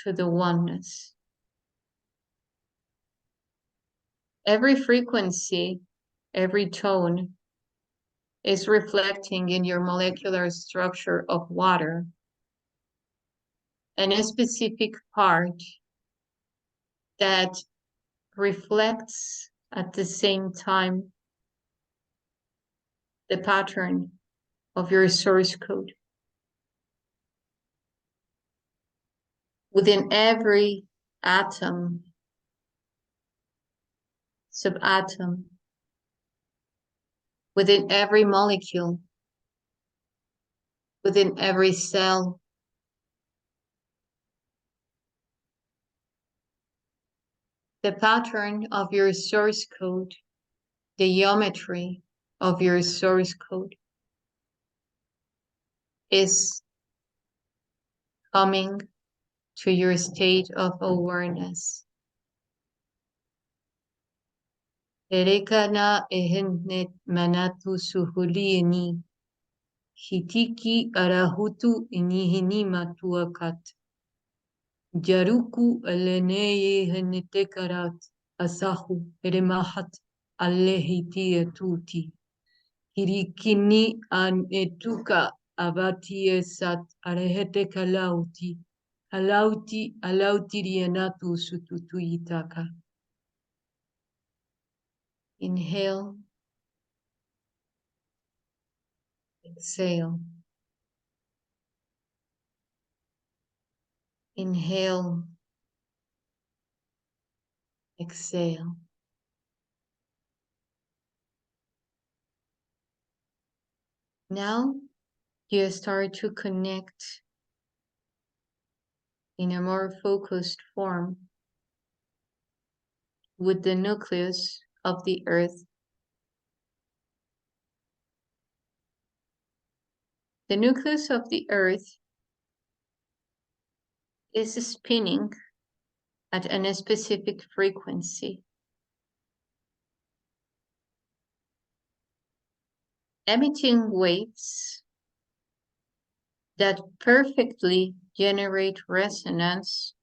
to the oneness. Every frequency, every tone is reflecting in your molecular structure of water, and a specific part that reflects at the same time the pattern of your source code. Within every atom, subatom, within every molecule, within every cell, the pattern of your source code, the geometry of your source code is coming to your state of awareness. Erekana ehennet manatu suhulini hitiki arahutu inihini matuakat. Jaruku aleneye henetekarat asahu eremahat alehiti tuti. Hirikini an etuka abati esat arehete kalauti. Alauti rienatu sututuitaka. Inhale, exhale. Inhale, exhale. Now you start to connect in a more focused form with the nucleus of the earth. The nucleus of the earth is spinning at a specific frequency, emitting waves that perfectly generate resonance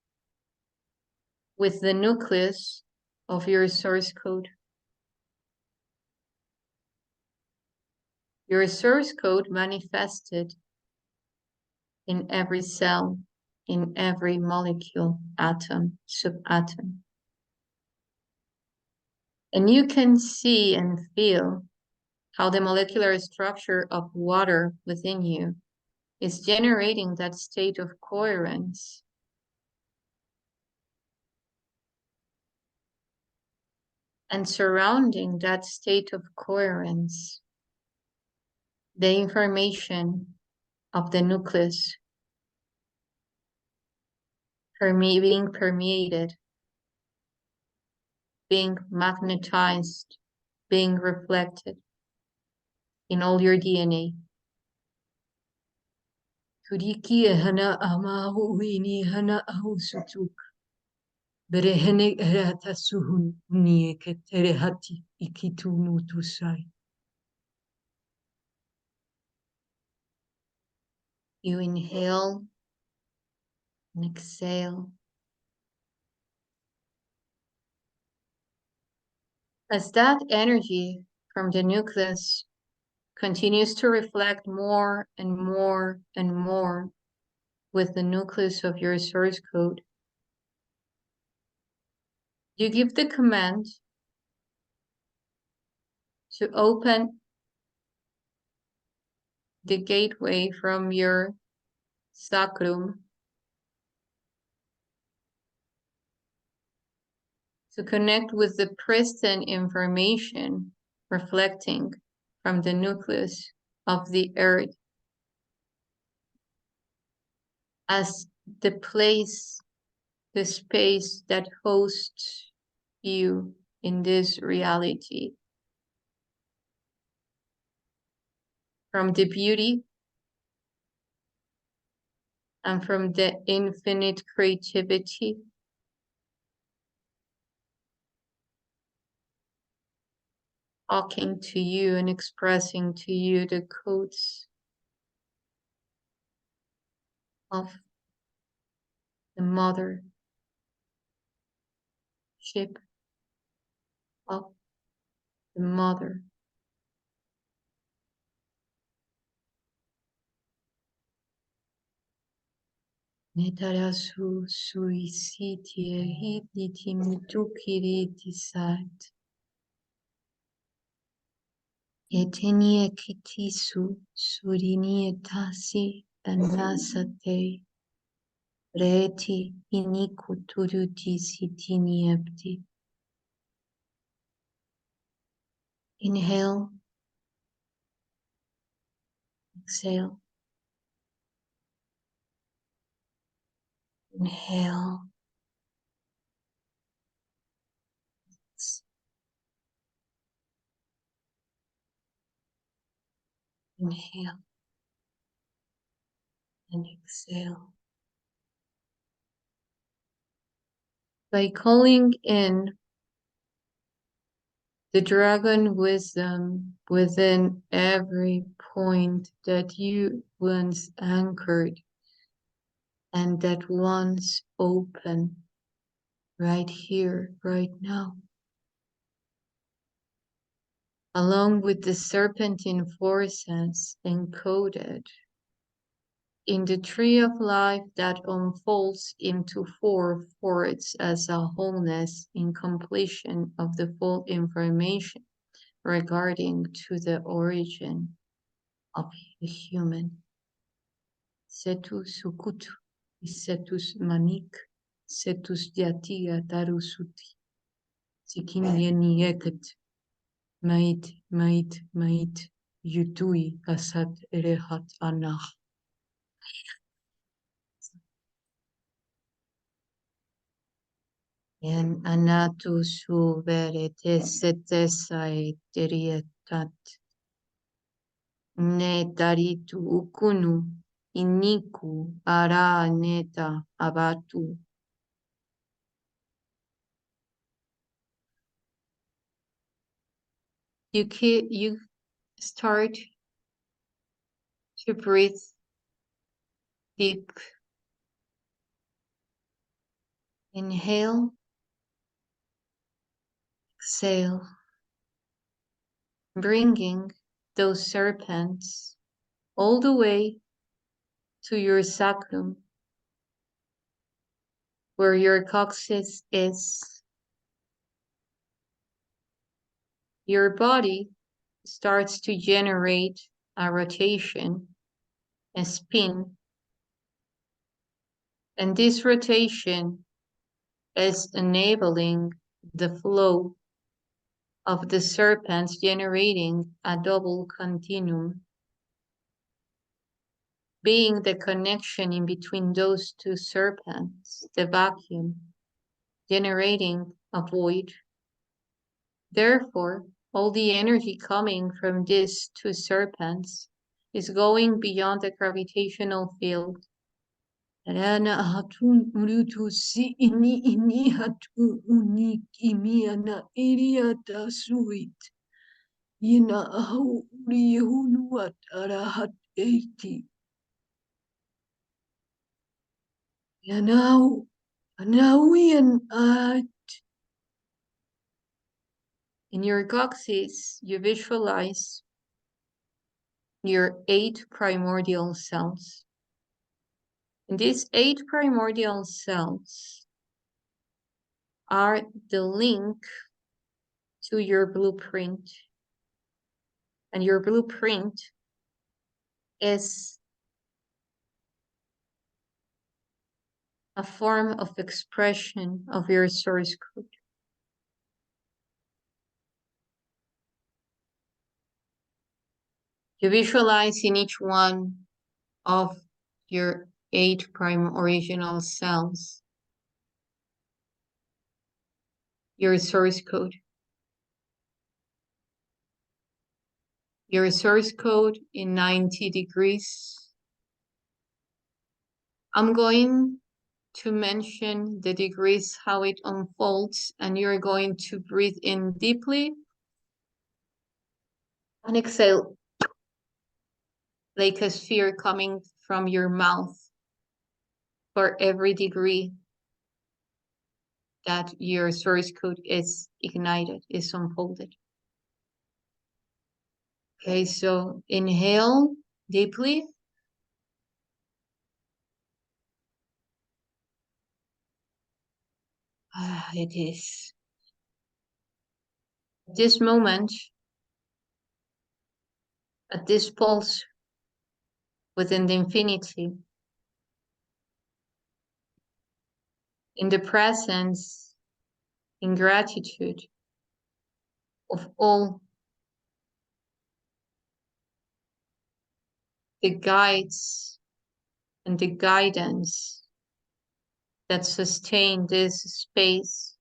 with the nucleus of your source code. Your source code manifested in every cell, in every molecule, atom, subatom. And you can see and feel how the molecular structure of water within you is generating that state of coherence. And surrounding that state of coherence, the information of the nucleus being permeated, being magnetized, being reflected in all your DNA. Kuriki hana amahu ini hana ahu sutuk. Berehene erata suhun nieke terehati ikitunu tusai. You inhale and exhale. As that energy from the nucleus continues to reflect more and more and more with the nucleus of your source code, you give the command to open the gateway from your sacrum to connect with the pristine information reflecting from the nucleus of the earth as the place, the space that hosts you in this reality. From the beauty and from the infinite creativity talking to you and expressing to you the codes of the mother ship of the mother. Netarasu suicitie hiditi mitukiriti sat. Etenie kitisu surinie tasi anasate. Reti iniku turuti sitiniepti. Inhale, exhale. Inhale. Inhale and exhale. By calling in the dragon wisdom within every point that you once anchored and that once open right here, right now. Along with the serpentine forces encoded in the tree of life that unfolds into four fourths as a wholeness in completion of the full information regarding to the origin of the human. Setus sukutu, setus manik, setus diatia darusuti, sikinieni eket, mait, yutui asat erehat anach. En anatu su verete setesai derietat. Ne daritu ukunu iniku ara neta abatu. You start to breathe deep. Inhale, exhale, bringing those serpents all the way to your sacrum, where your coccyx is. Your body starts to generate a rotation, a spin, and this rotation is enabling the flow of the serpents, generating a double continuum, being the connection in between those two serpents, the vacuum, generating a void. Therefore, all the energy coming from these two serpents is going beyond the gravitational field. Rana hatun urutu si ini hatu unik imiana iriata suit. Yina ahu urihunu arahat eiti. Yanau, anawian at. In your coccyx, you visualize your 8 primordial cells. And these 8 primordial cells are the link to your blueprint. And your blueprint is a form of expression of your source code. You visualize in each one of your 8 prime original cells your source code. Your source code in 90 degrees. I'm going to mention the degrees, how it unfolds, and you're going to breathe in deeply And exhale, like a sphere coming from your mouth for every degree that your source code is ignited, is unfolded. Okay, so inhale deeply. It is. At this moment, at this pulse within the infinity, in the presence, in gratitude of all the guides and the guidance that sustain this space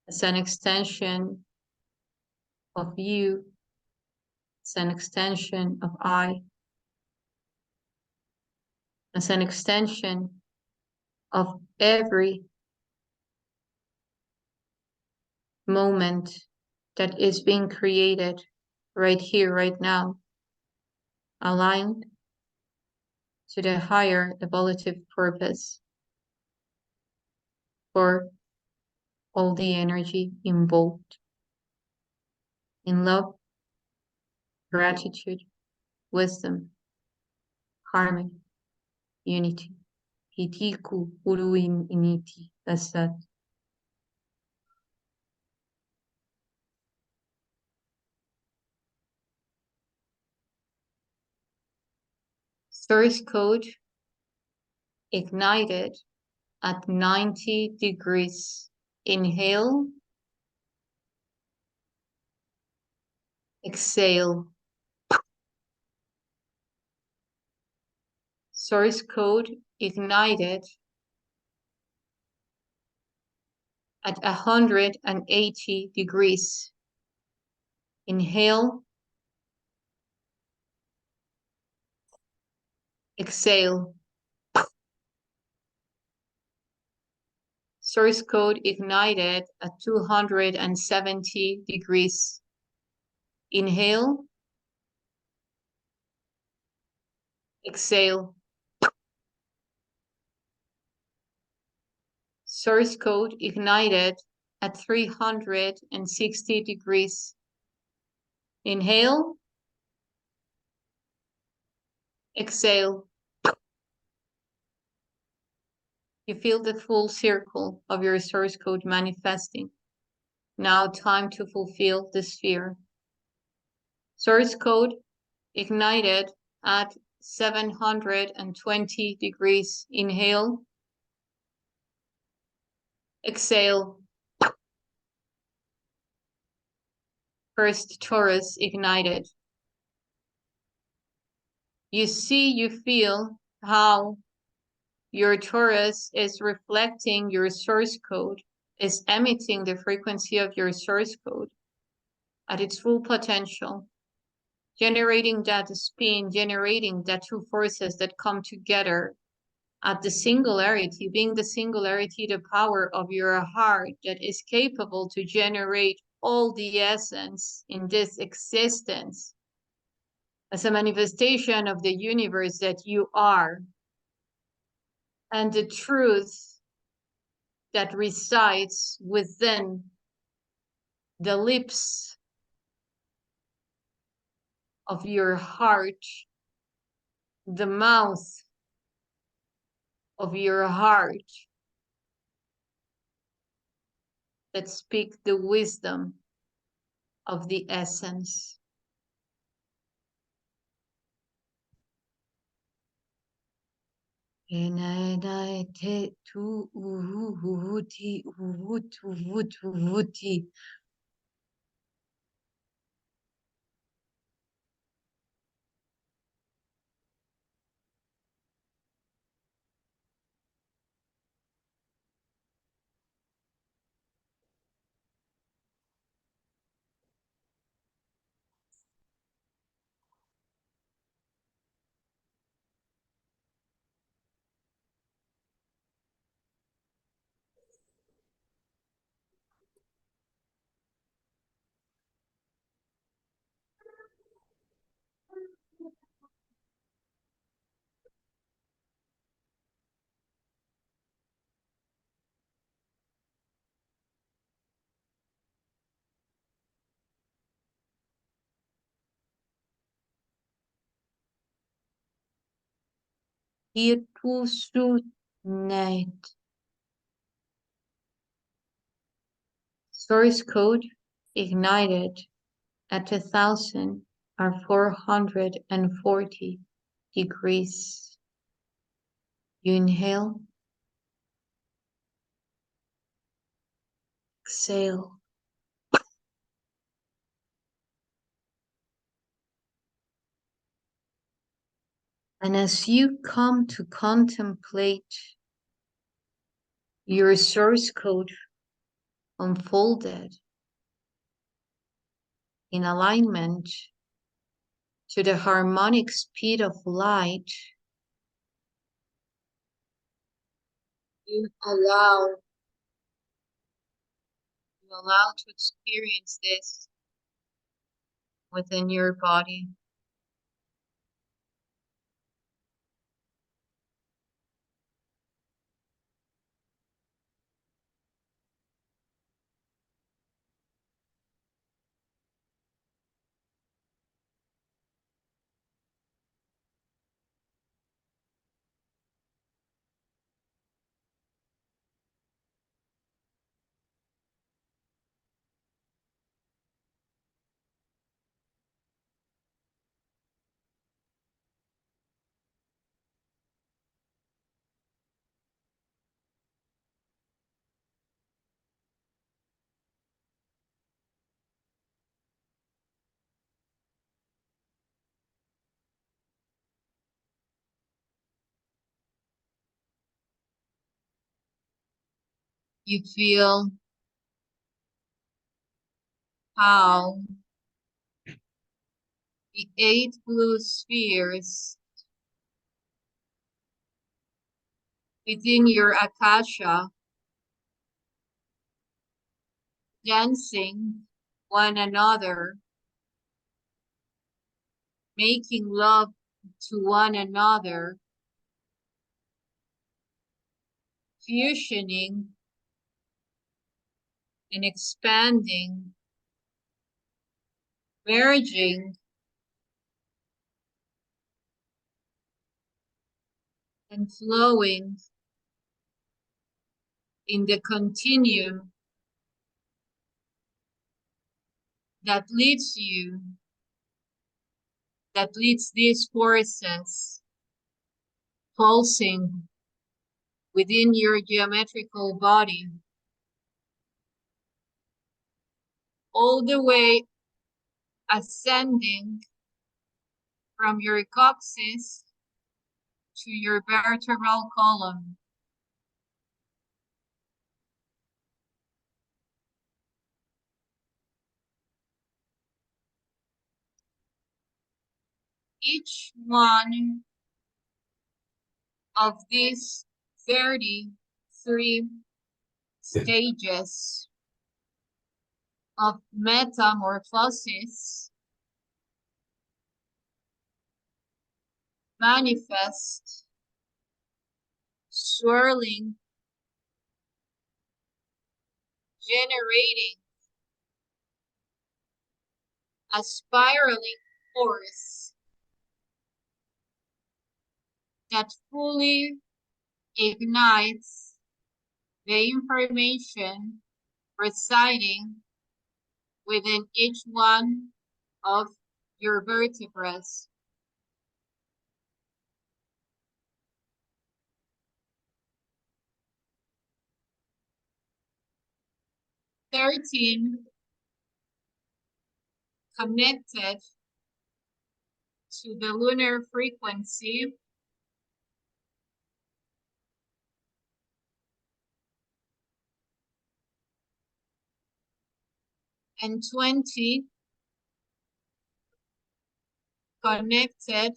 as an extension of you, as an extension of I, as an extension of every moment that is being created right here, right now, aligned to the higher evolutive purpose for all the energy involved in love, gratitude, wisdom, harmony, unity. Hitiku uruin initi asat. Source code ignited at 90 degrees. Inhale, exhale. Source code ignited at 180 degrees. Inhale, exhale. Source code ignited at 270 degrees. Inhale, exhale. Source code ignited at 360 degrees. Inhale, exhale. You feel the full circle of your source code manifesting. Now time to fulfill the sphere. Source code ignited at 720 degrees. Inhale, exhale. First torus ignited. You see, you feel how your torus is reflecting your source code, is emitting the frequency of your source code at its full potential, generating that spin, generating that two forces that come together at the singularity, being the singularity, the power of your heart that is capable to generate all the essence in this existence as a manifestation of the universe that you are, and the truth that resides within the lips of your heart, the mouth of your heart that speak the wisdom of the essence. Net. Source code ignited at 1,440 degrees. You inhale, exhale. And as you come to contemplate your source code unfolded in alignment to the harmonic speed of light, you allow to experience this within your body. You feel how the 8 blue spheres within your akasha dancing one another, making love to one another, fusioning and expanding, merging and flowing in the continuum that leads these forces pulsing within your geometrical body, all the way ascending from your coccyx to your vertebral column. Each one of these 33 stages of metamorphosis manifest, swirling, generating a spiraling force that fully ignites the information residing within each one of your vertebrae. Thirteen connected to the lunar frequency, and 20 connected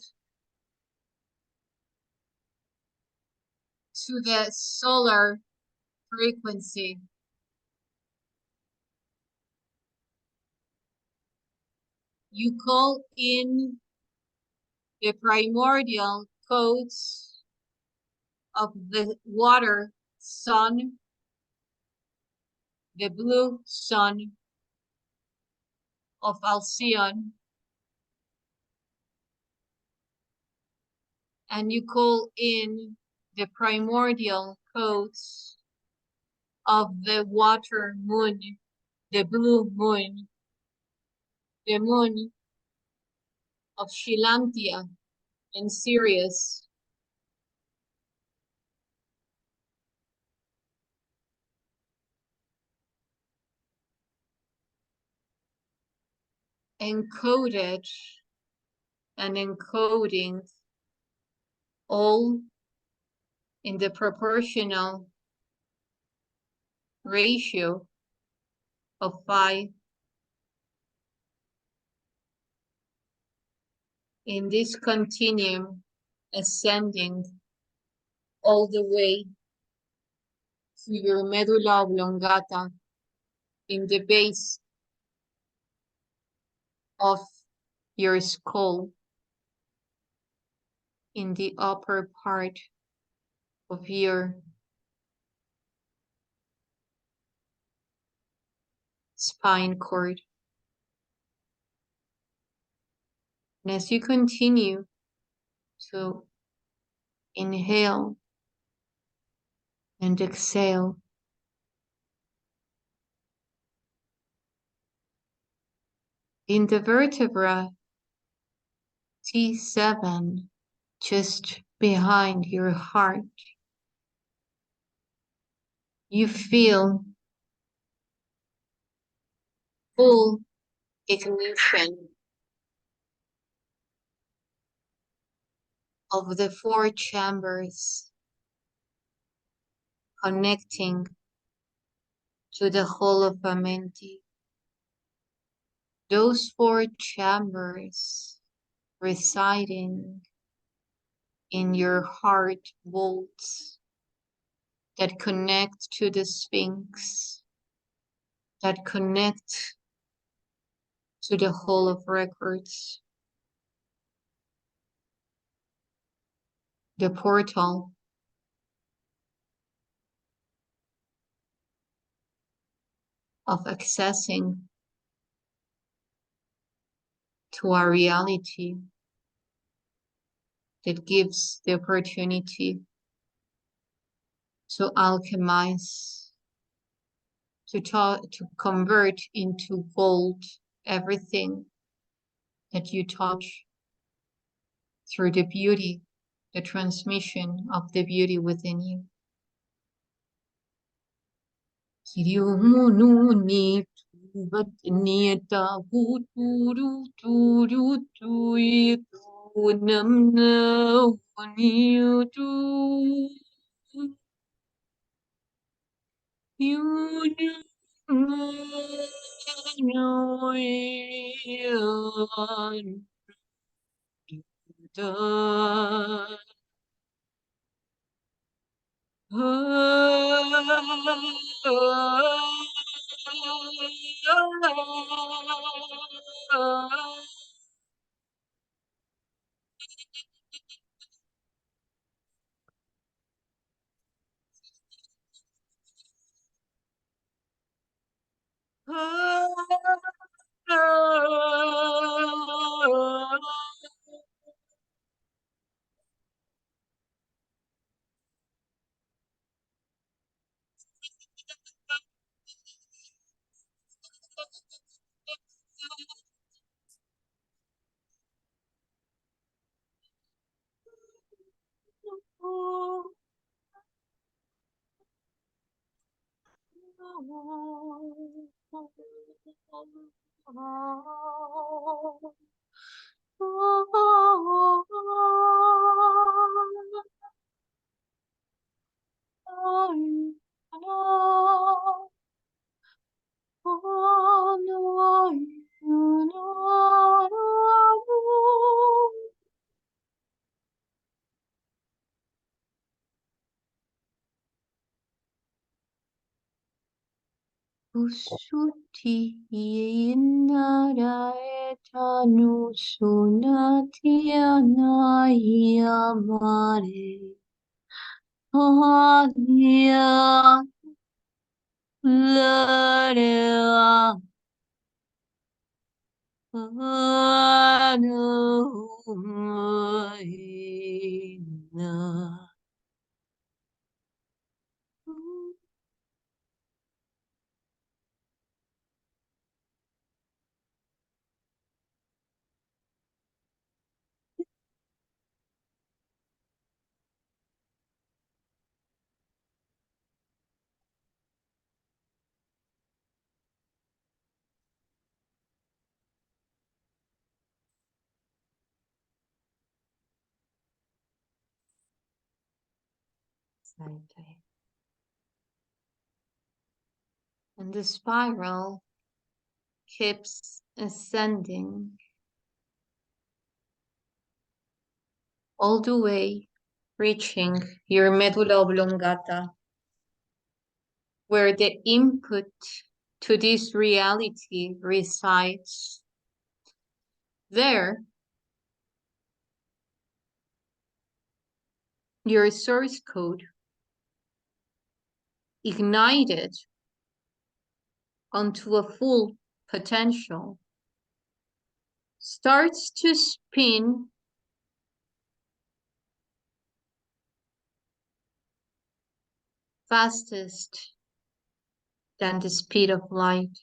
to the solar frequency. You call in the primordial codes of the water sun, the blue sun of Alcyon, and you call in the primordial codes of the water moon, the blue moon, the moon of Shilantia and Sirius, encoded and encoding all in the proportional ratio of 5 in this continuum, ascending all the way to your medulla oblongata in the base of your skull, in the upper part of your spine cord. And as you continue to inhale and exhale, in the vertebra T7, just behind your heart, you feel full ignition of the 4 chambers connecting to the whole of Amenti. Those 4 chambers residing in your heart vaults that connect to the Sphinx, that connect to the whole of records, the portal of accessing to our reality that gives the opportunity to alchemize, to convert into gold everything that you touch through the beauty, the transmission of the beauty within you. Usuti inaraetanu sunatiana yamare Anya Larea Anu Arzate. And the spiral keeps ascending all the way, reaching your medulla oblongata, where the input to this reality resides. There, your source code, ignited onto a full potential, starts to spin fastest than the speed of light.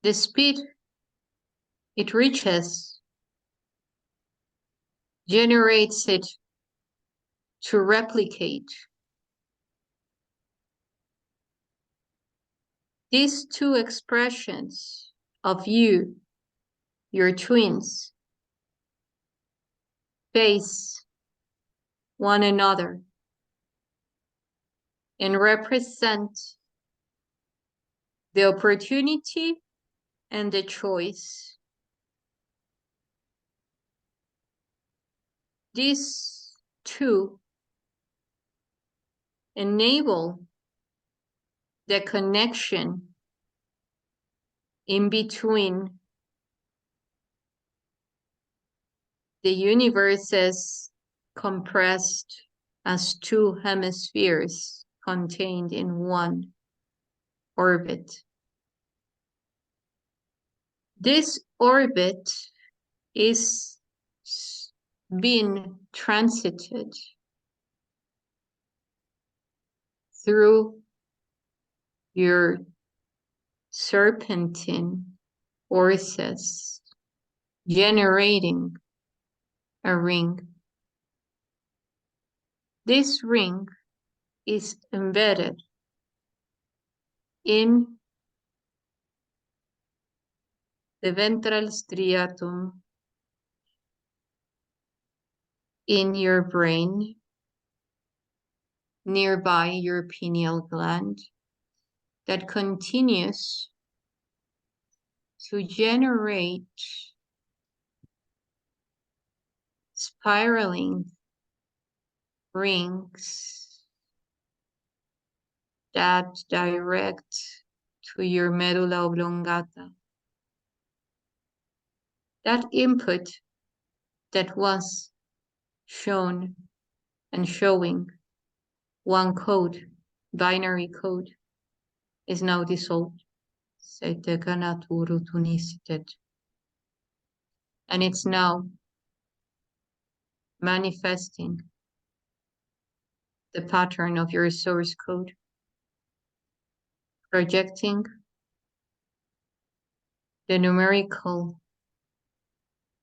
The speed it reaches generates it to replicate. These two expressions of you, your twins, face one another and represent the opportunity and the choice. These two enable the connection in between the universes compressed as two hemispheres contained in one orbit. This orbit is being transited through your serpentine forces, generating a ring. This ring is embedded in the ventral striatum in your brain, nearby your pineal gland, that continues to generate spiraling rings that direct to your medulla oblongata. That input that was shown and showing one code, binary code, is now dissolved. And it's now manifesting the pattern of your source code, projecting the numerical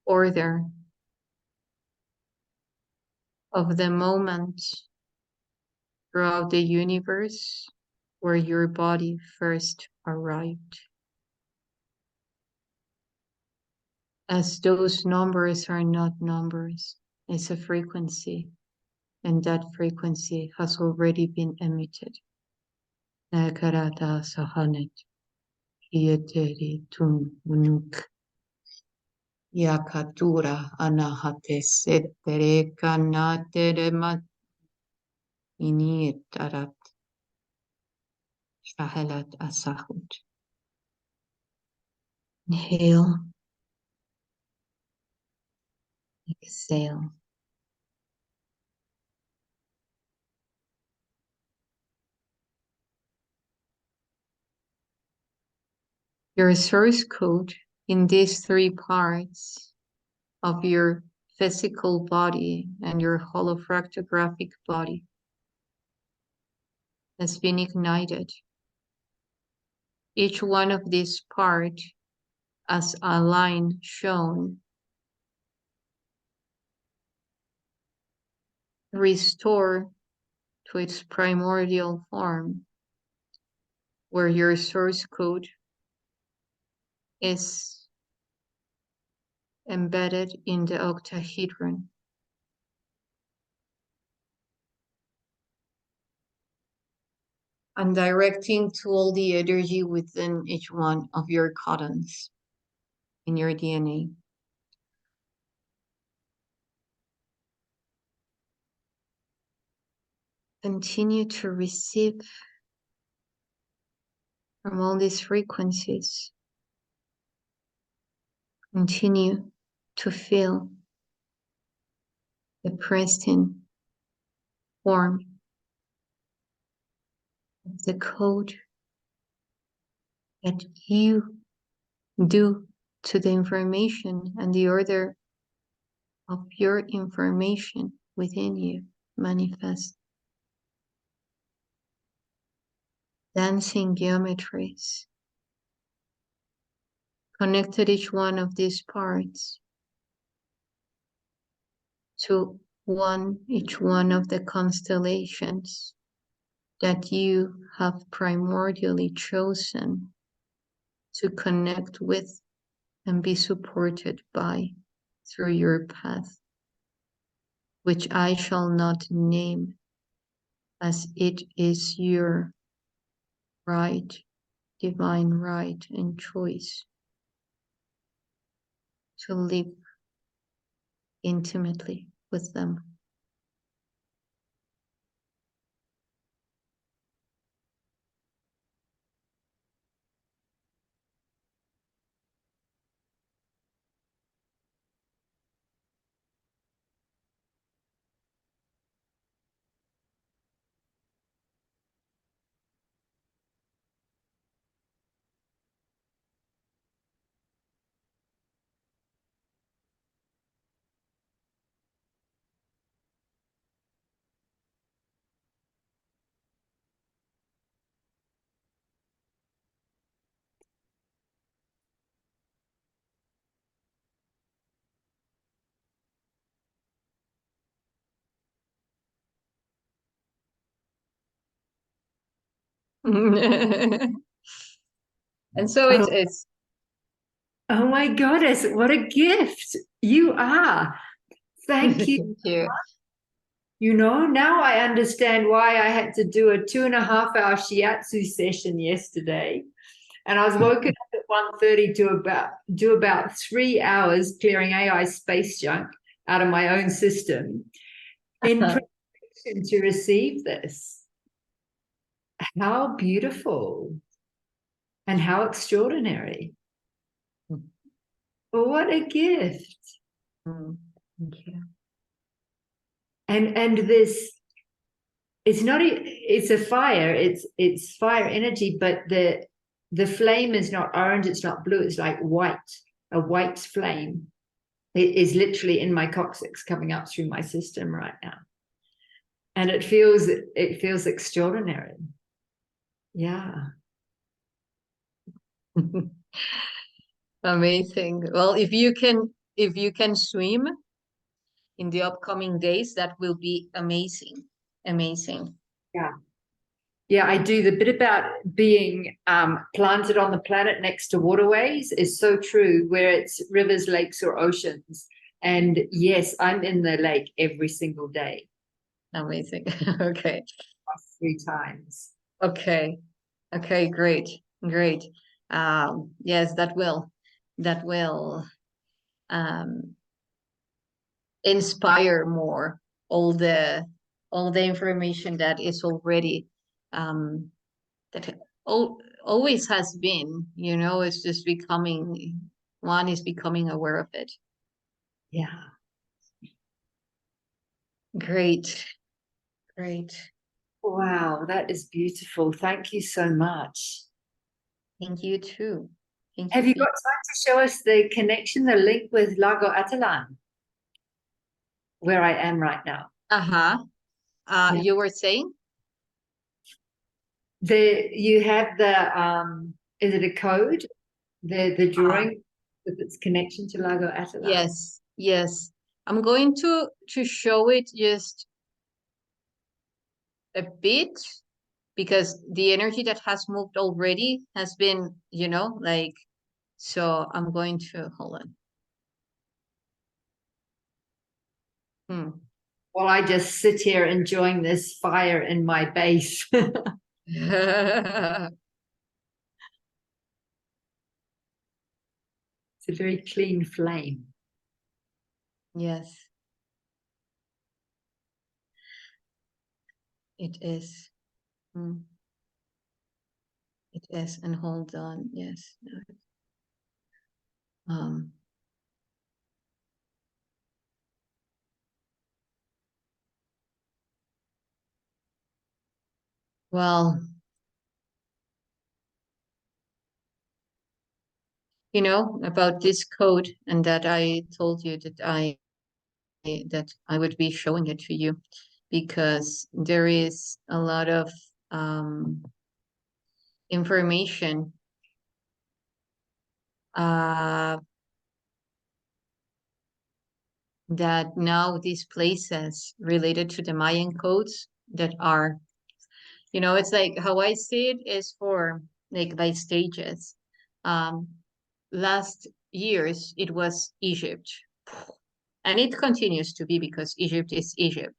order of the moment throughout the universe where your body first arrived. As those numbers are not numbers, it's a frequency, and that frequency has already been emitted. Nakarata sahanet, hieteri tun unuk. Yakatura anahate setere kanate mat initarat shahelat asahut. Inhale, exhale. Your source code in these three parts of your physical body and your holofractographic body has been ignited. Each one of these parts, as a line shown, restore to its primordial form, where your source code is embedded in the octahedron. And directing to all the energy within each one of your codons in your DNA. Continue to receive from all these frequencies. Continue to feel the pristine form of the code that you do to the information and the order of your information within you manifest. Dancing geometries. Connected each one of these parts to each one of the constellations that you have primordially chosen to connect with and be supported by through your path, which I shall not name, as it is your right, divine right and choice to live intimately with them. And so it's oh my goddess, what a gift you are. Thank you. Thank you. You know, now I understand why I had to do a 2.5-hour shiatsu session yesterday. And I was woken up at 1:30 to do about 3 hours clearing AI space junk out of my own system in preparation to receive this. How beautiful and how extraordinary. What a gift. Thank you. And this, it's not, it's a fire, it's fire energy, but the flame is not orange, it's not blue, it's like white, a white flame. It is literally in my coccyx coming up through my system right now. And it feels extraordinary. Yeah. Amazing. Well, if you can swim in the upcoming days, that will be amazing. Amazing. Yeah. Yeah, I do. The bit about being planted on the planet next to waterways is so true, where it's rivers, lakes, or oceans. And yes, I'm in the lake every single day. Amazing. Okay. 3 times. Okay. Okay, great. Great. Yes, that will um inspire more all the information that is already that always has been, it's just one is becoming aware of it. Yeah. Great. Wow, that is beautiful. Thank you so much. Thank you too. Have you got time to show us the connection, the link with Lago Atalan, where I am right now? Yeah. You were saying? You have the is it a code? The drawing with its connection to Lago Atalan. Yes. I'm going to show it just a bit, because the energy that has moved already has been, like So I'm going to hold on. While I just sit here enjoying this fire in my base. It's a very clean flame. Yes, it is. It is. And hold on. Yes. Well, you know, about this code, and that I told you that I would be showing it to you, because there is a lot of information that now these places related to the Mayan codes that are, you know, it's like how I see it is for like by stages. Last years it was Egypt, and it continues to be because Egypt is Egypt.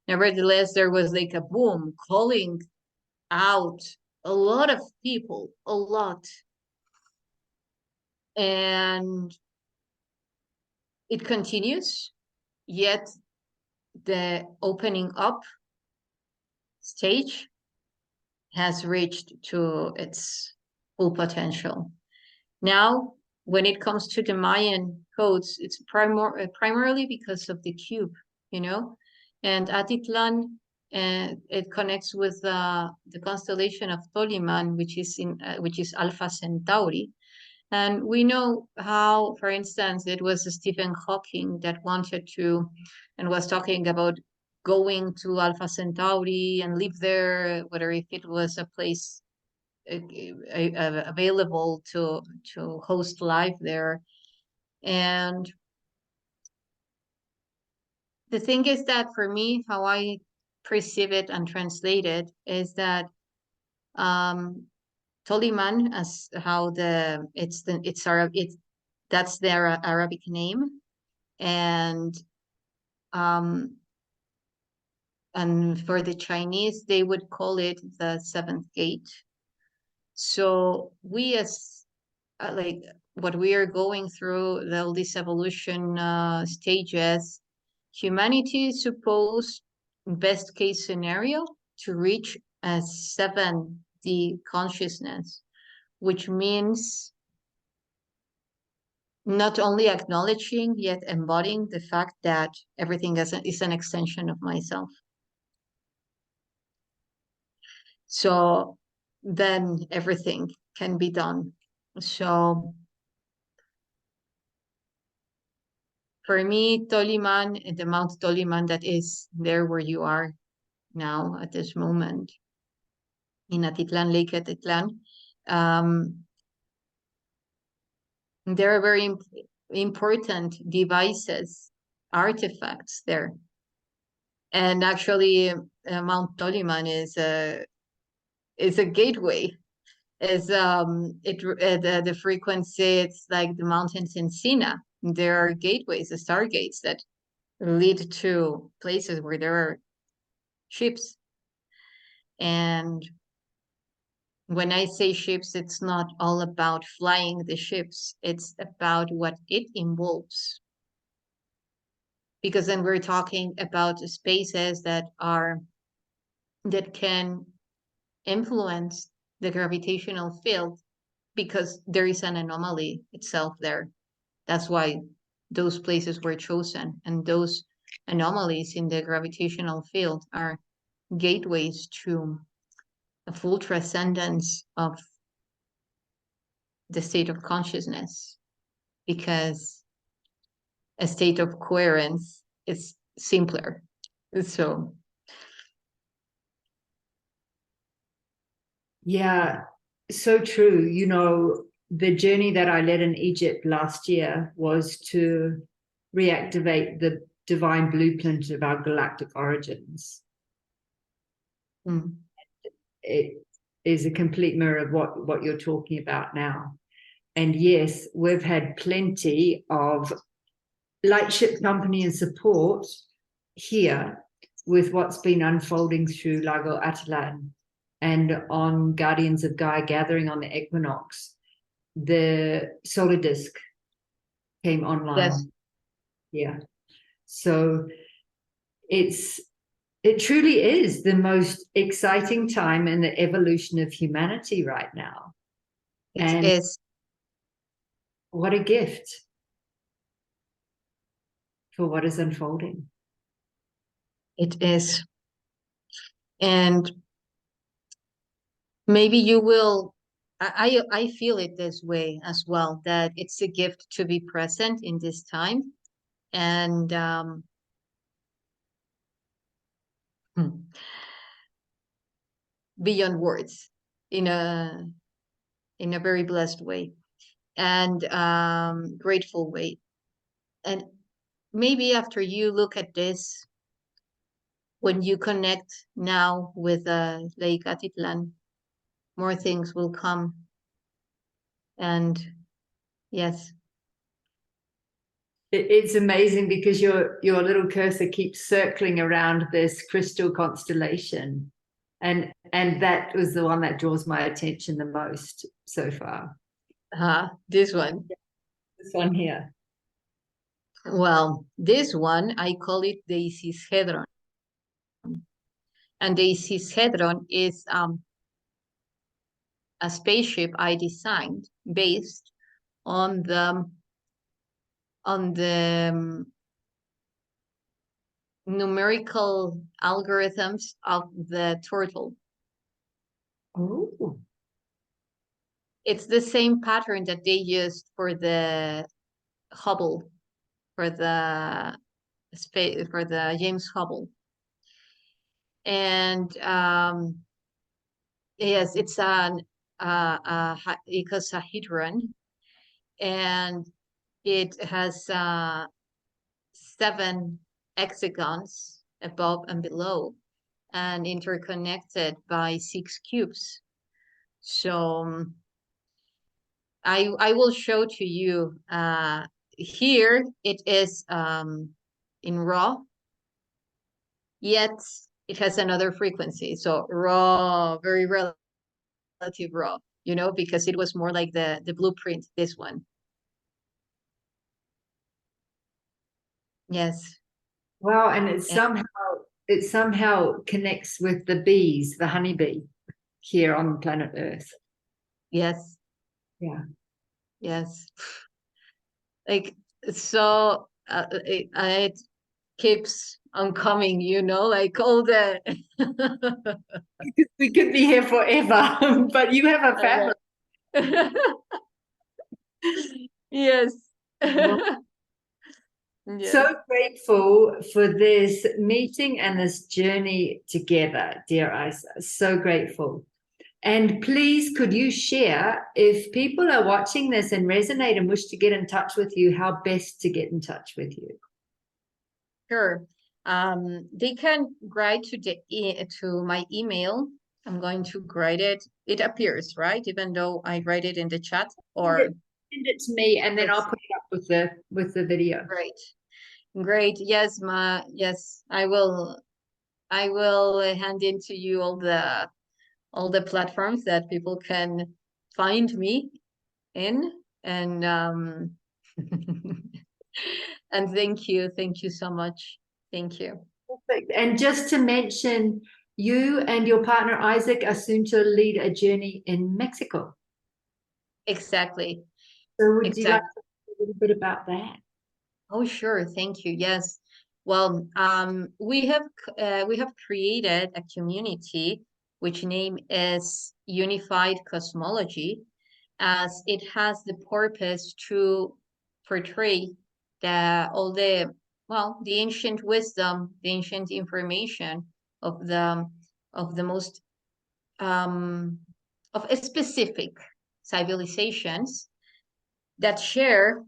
Nevertheless, there was like a boom calling out a lot of people, a lot. And it continues, yet the opening up stage has reached to its full potential. Now, when it comes to the Mayan codes, it's primarily because of the cube, you know, and Atitlan, it connects with the constellation of Toliman, which is Alpha Centauri. And we know how, for instance, it was Stephen Hawking that wanted to and was talking about going to Alpha Centauri and live there, whether if it was a place available to host life there. And the thing is that for me, how I perceive it and translate it is that Toliman, as how that's their Arabic name, and for the Chinese they would call it the seventh gate. So we as like what we are going through, all these evolution stages, humanity is supposed, best case scenario, to reach a 7D consciousness, which means not only acknowledging yet embodying the fact that everything is an extension of myself. So then everything can be done. So for me, Toliman, the Mount Toliman that is there where you are now at this moment, in Atitlan, Lake Atitlan, there are very important devices, artifacts there. And actually, Mount Toliman is a gateway. The frequency, it's like the mountains in Sina. There are gateways, the stargates that lead to places where there are ships. And when I say ships, it's not all about flying the ships, it's about what it involves. Because then we're talking about spaces that can influence the gravitational field, because there is an anomaly itself there. That's why those places were chosen. And those anomalies in the gravitational field are gateways to a full transcendence of the state of consciousness, because a state of coherence is simpler. So yeah, so true. You know, the journey that I led in Egypt last year was to reactivate the divine blueprint of our galactic origins. It is a complete mirror of what you're talking about now. And yes, we've had plenty of lightship company and support here with what's been unfolding through Lago Attilan and on Guardians of Gaia gathering on the equinox. The solar disk came online. Yes. Yeah. So it truly is the most exciting time in the evolution of humanity right now. It is. What a gift for what is unfolding. It is. And maybe you will, I feel it this way as well, that it's a gift to be present in this time. And beyond words, in a very blessed way and grateful way. And maybe after you look at this, when you connect now with Lake Atitlan, more things will come. And yes, It's amazing because your little cursor keeps circling around this crystal constellation, and that was the one that draws my attention the most so far. This one. This one here. Well, this one, I call it the Cisjedron. And the Cisjedron is a spaceship I designed based on the numerical algorithms of the turtle. Oh. It's the same pattern that they used for the Hubble, for the James Hubble. And yes, it's an icosahedron, and it has 7 hexagons above and below, and interconnected by 6 cubes. So I will show to you. Here it is in raw, yet it has another frequency. So raw, very relative raw, you know, because it was more like the blueprint, this one. Yes. Wow, and it somehow connects with the bees, the honeybee here on planet Earth. Yes. Yeah. Yes. Like, so it keeps on coming, you know, like all the We could be here forever, but you have a family. Yes. Yes. So grateful for this meeting and this journey together, dear Yssah. So grateful. And please, could you share, if people are watching this and resonate and wish to get in touch with you, how best to get in touch with you? Sure. They can write to my email. I'm going to write it. It appears, right? Even though I write it in the chat, or send it to me, and then I'll put it up with the video. Great. Yes, I will hand in to you all the platforms that people can find me in, and and thank you so much. Thank you. Perfect. And just to mention, you and your partner Isaac are soon to lead a journey in Mexico. Exactly. So would you like to talk a little bit about that? Oh, sure. Thank you. Yes. Well, we have created a community which name is Unified Cosmology, as it has the purpose to portray the ancient wisdom, the ancient information of the most of specific civilizations that share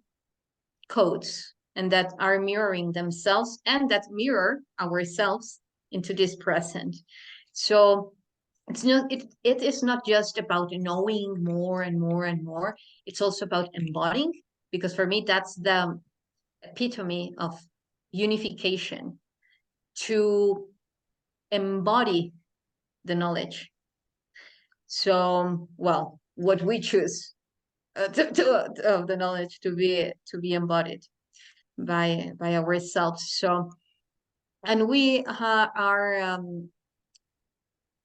codes and that are mirroring themselves and that mirror ourselves into this present. So it is not just about knowing more and more and more. It's also about embodying, because for me that's the epitome of unification, to embody the knowledge. So, well, what we choose of the knowledge to be embodied by ourselves. So, and we are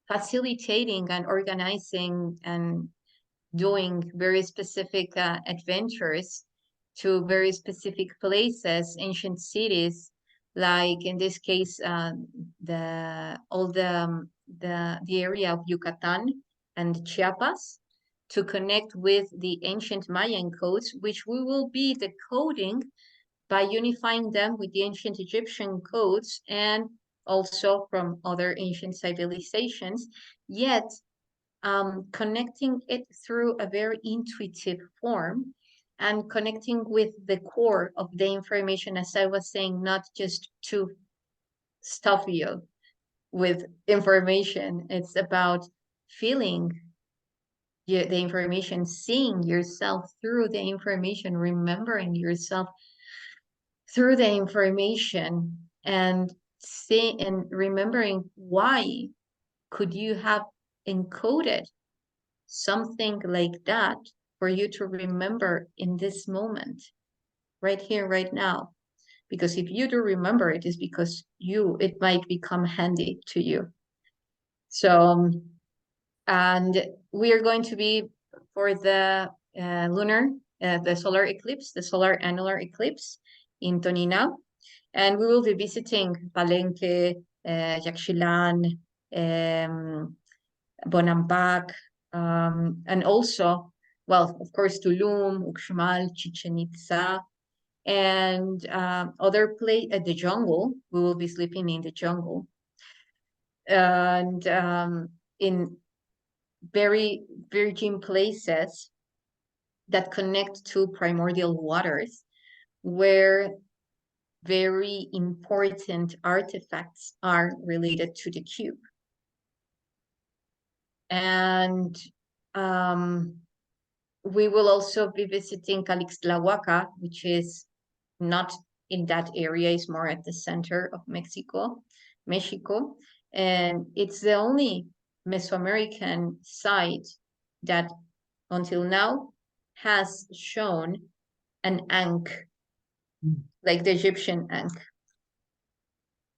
facilitating and organizing and doing very specific adventures to very specific places, ancient cities, like in this case, the area of Yucatan and Chiapas, to connect with the ancient Mayan codes, which we will be decoding by unifying them with the ancient Egyptian codes and also from other ancient civilizations, yet connecting it through a very intuitive form and connecting with the core of the information, as I was saying, not just to stuff you with information. It's about feeling the information, seeing yourself through the information, remembering yourself through the information, and seeing and remembering why could you have encoded something like that for you to remember in this moment, right here, right now. Because if you do remember it, is because it might become handy to you. So, and we are going to be for the the solar eclipse, the solar annular eclipse in Tonina. And we will be visiting Palenque, Yaxchilán, Bonampak, and also, well, of course, Tulum, Uxmal, Chichen Itza, and other place at the jungle. We will be sleeping in the jungle, and in very virgin places that connect to primordial waters, where very important artifacts are related to the cube. And we will also be visiting Calixtlahuaca, which is not in that area, it's more at the center of Mexico. And it's the only Mesoamerican site that until now has shown an ankh, like the Egyptian ankh.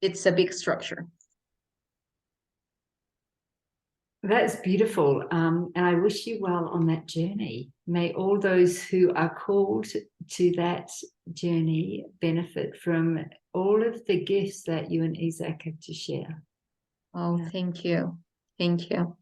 It's a big structure. That's beautiful. And I wish you well on that journey. May all those who are called to that journey benefit from all of the gifts that you and Yssah have to share. Oh, yeah. Thank you. Thank you.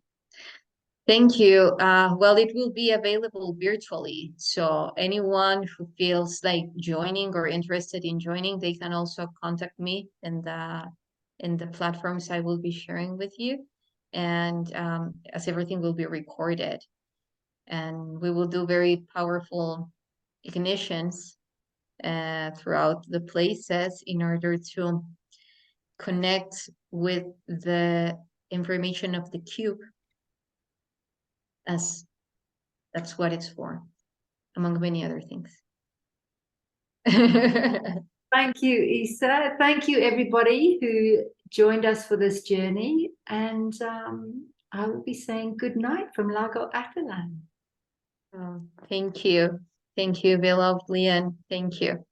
Thank you. Well, it will be available virtually. So anyone who feels like joining or interested in joining, they can also contact me in the platforms I will be sharing with you. And as everything will be recorded, and we will do very powerful ignitions throughout the places in order to connect with the information of the cube, as that's what it's for, among many other things. Thank you, Yssah. Thank you, everybody who joined us for this journey. And I will be saying good night from Lago Atalan. Oh, thank you. Thank you, beloved Lian. Thank you.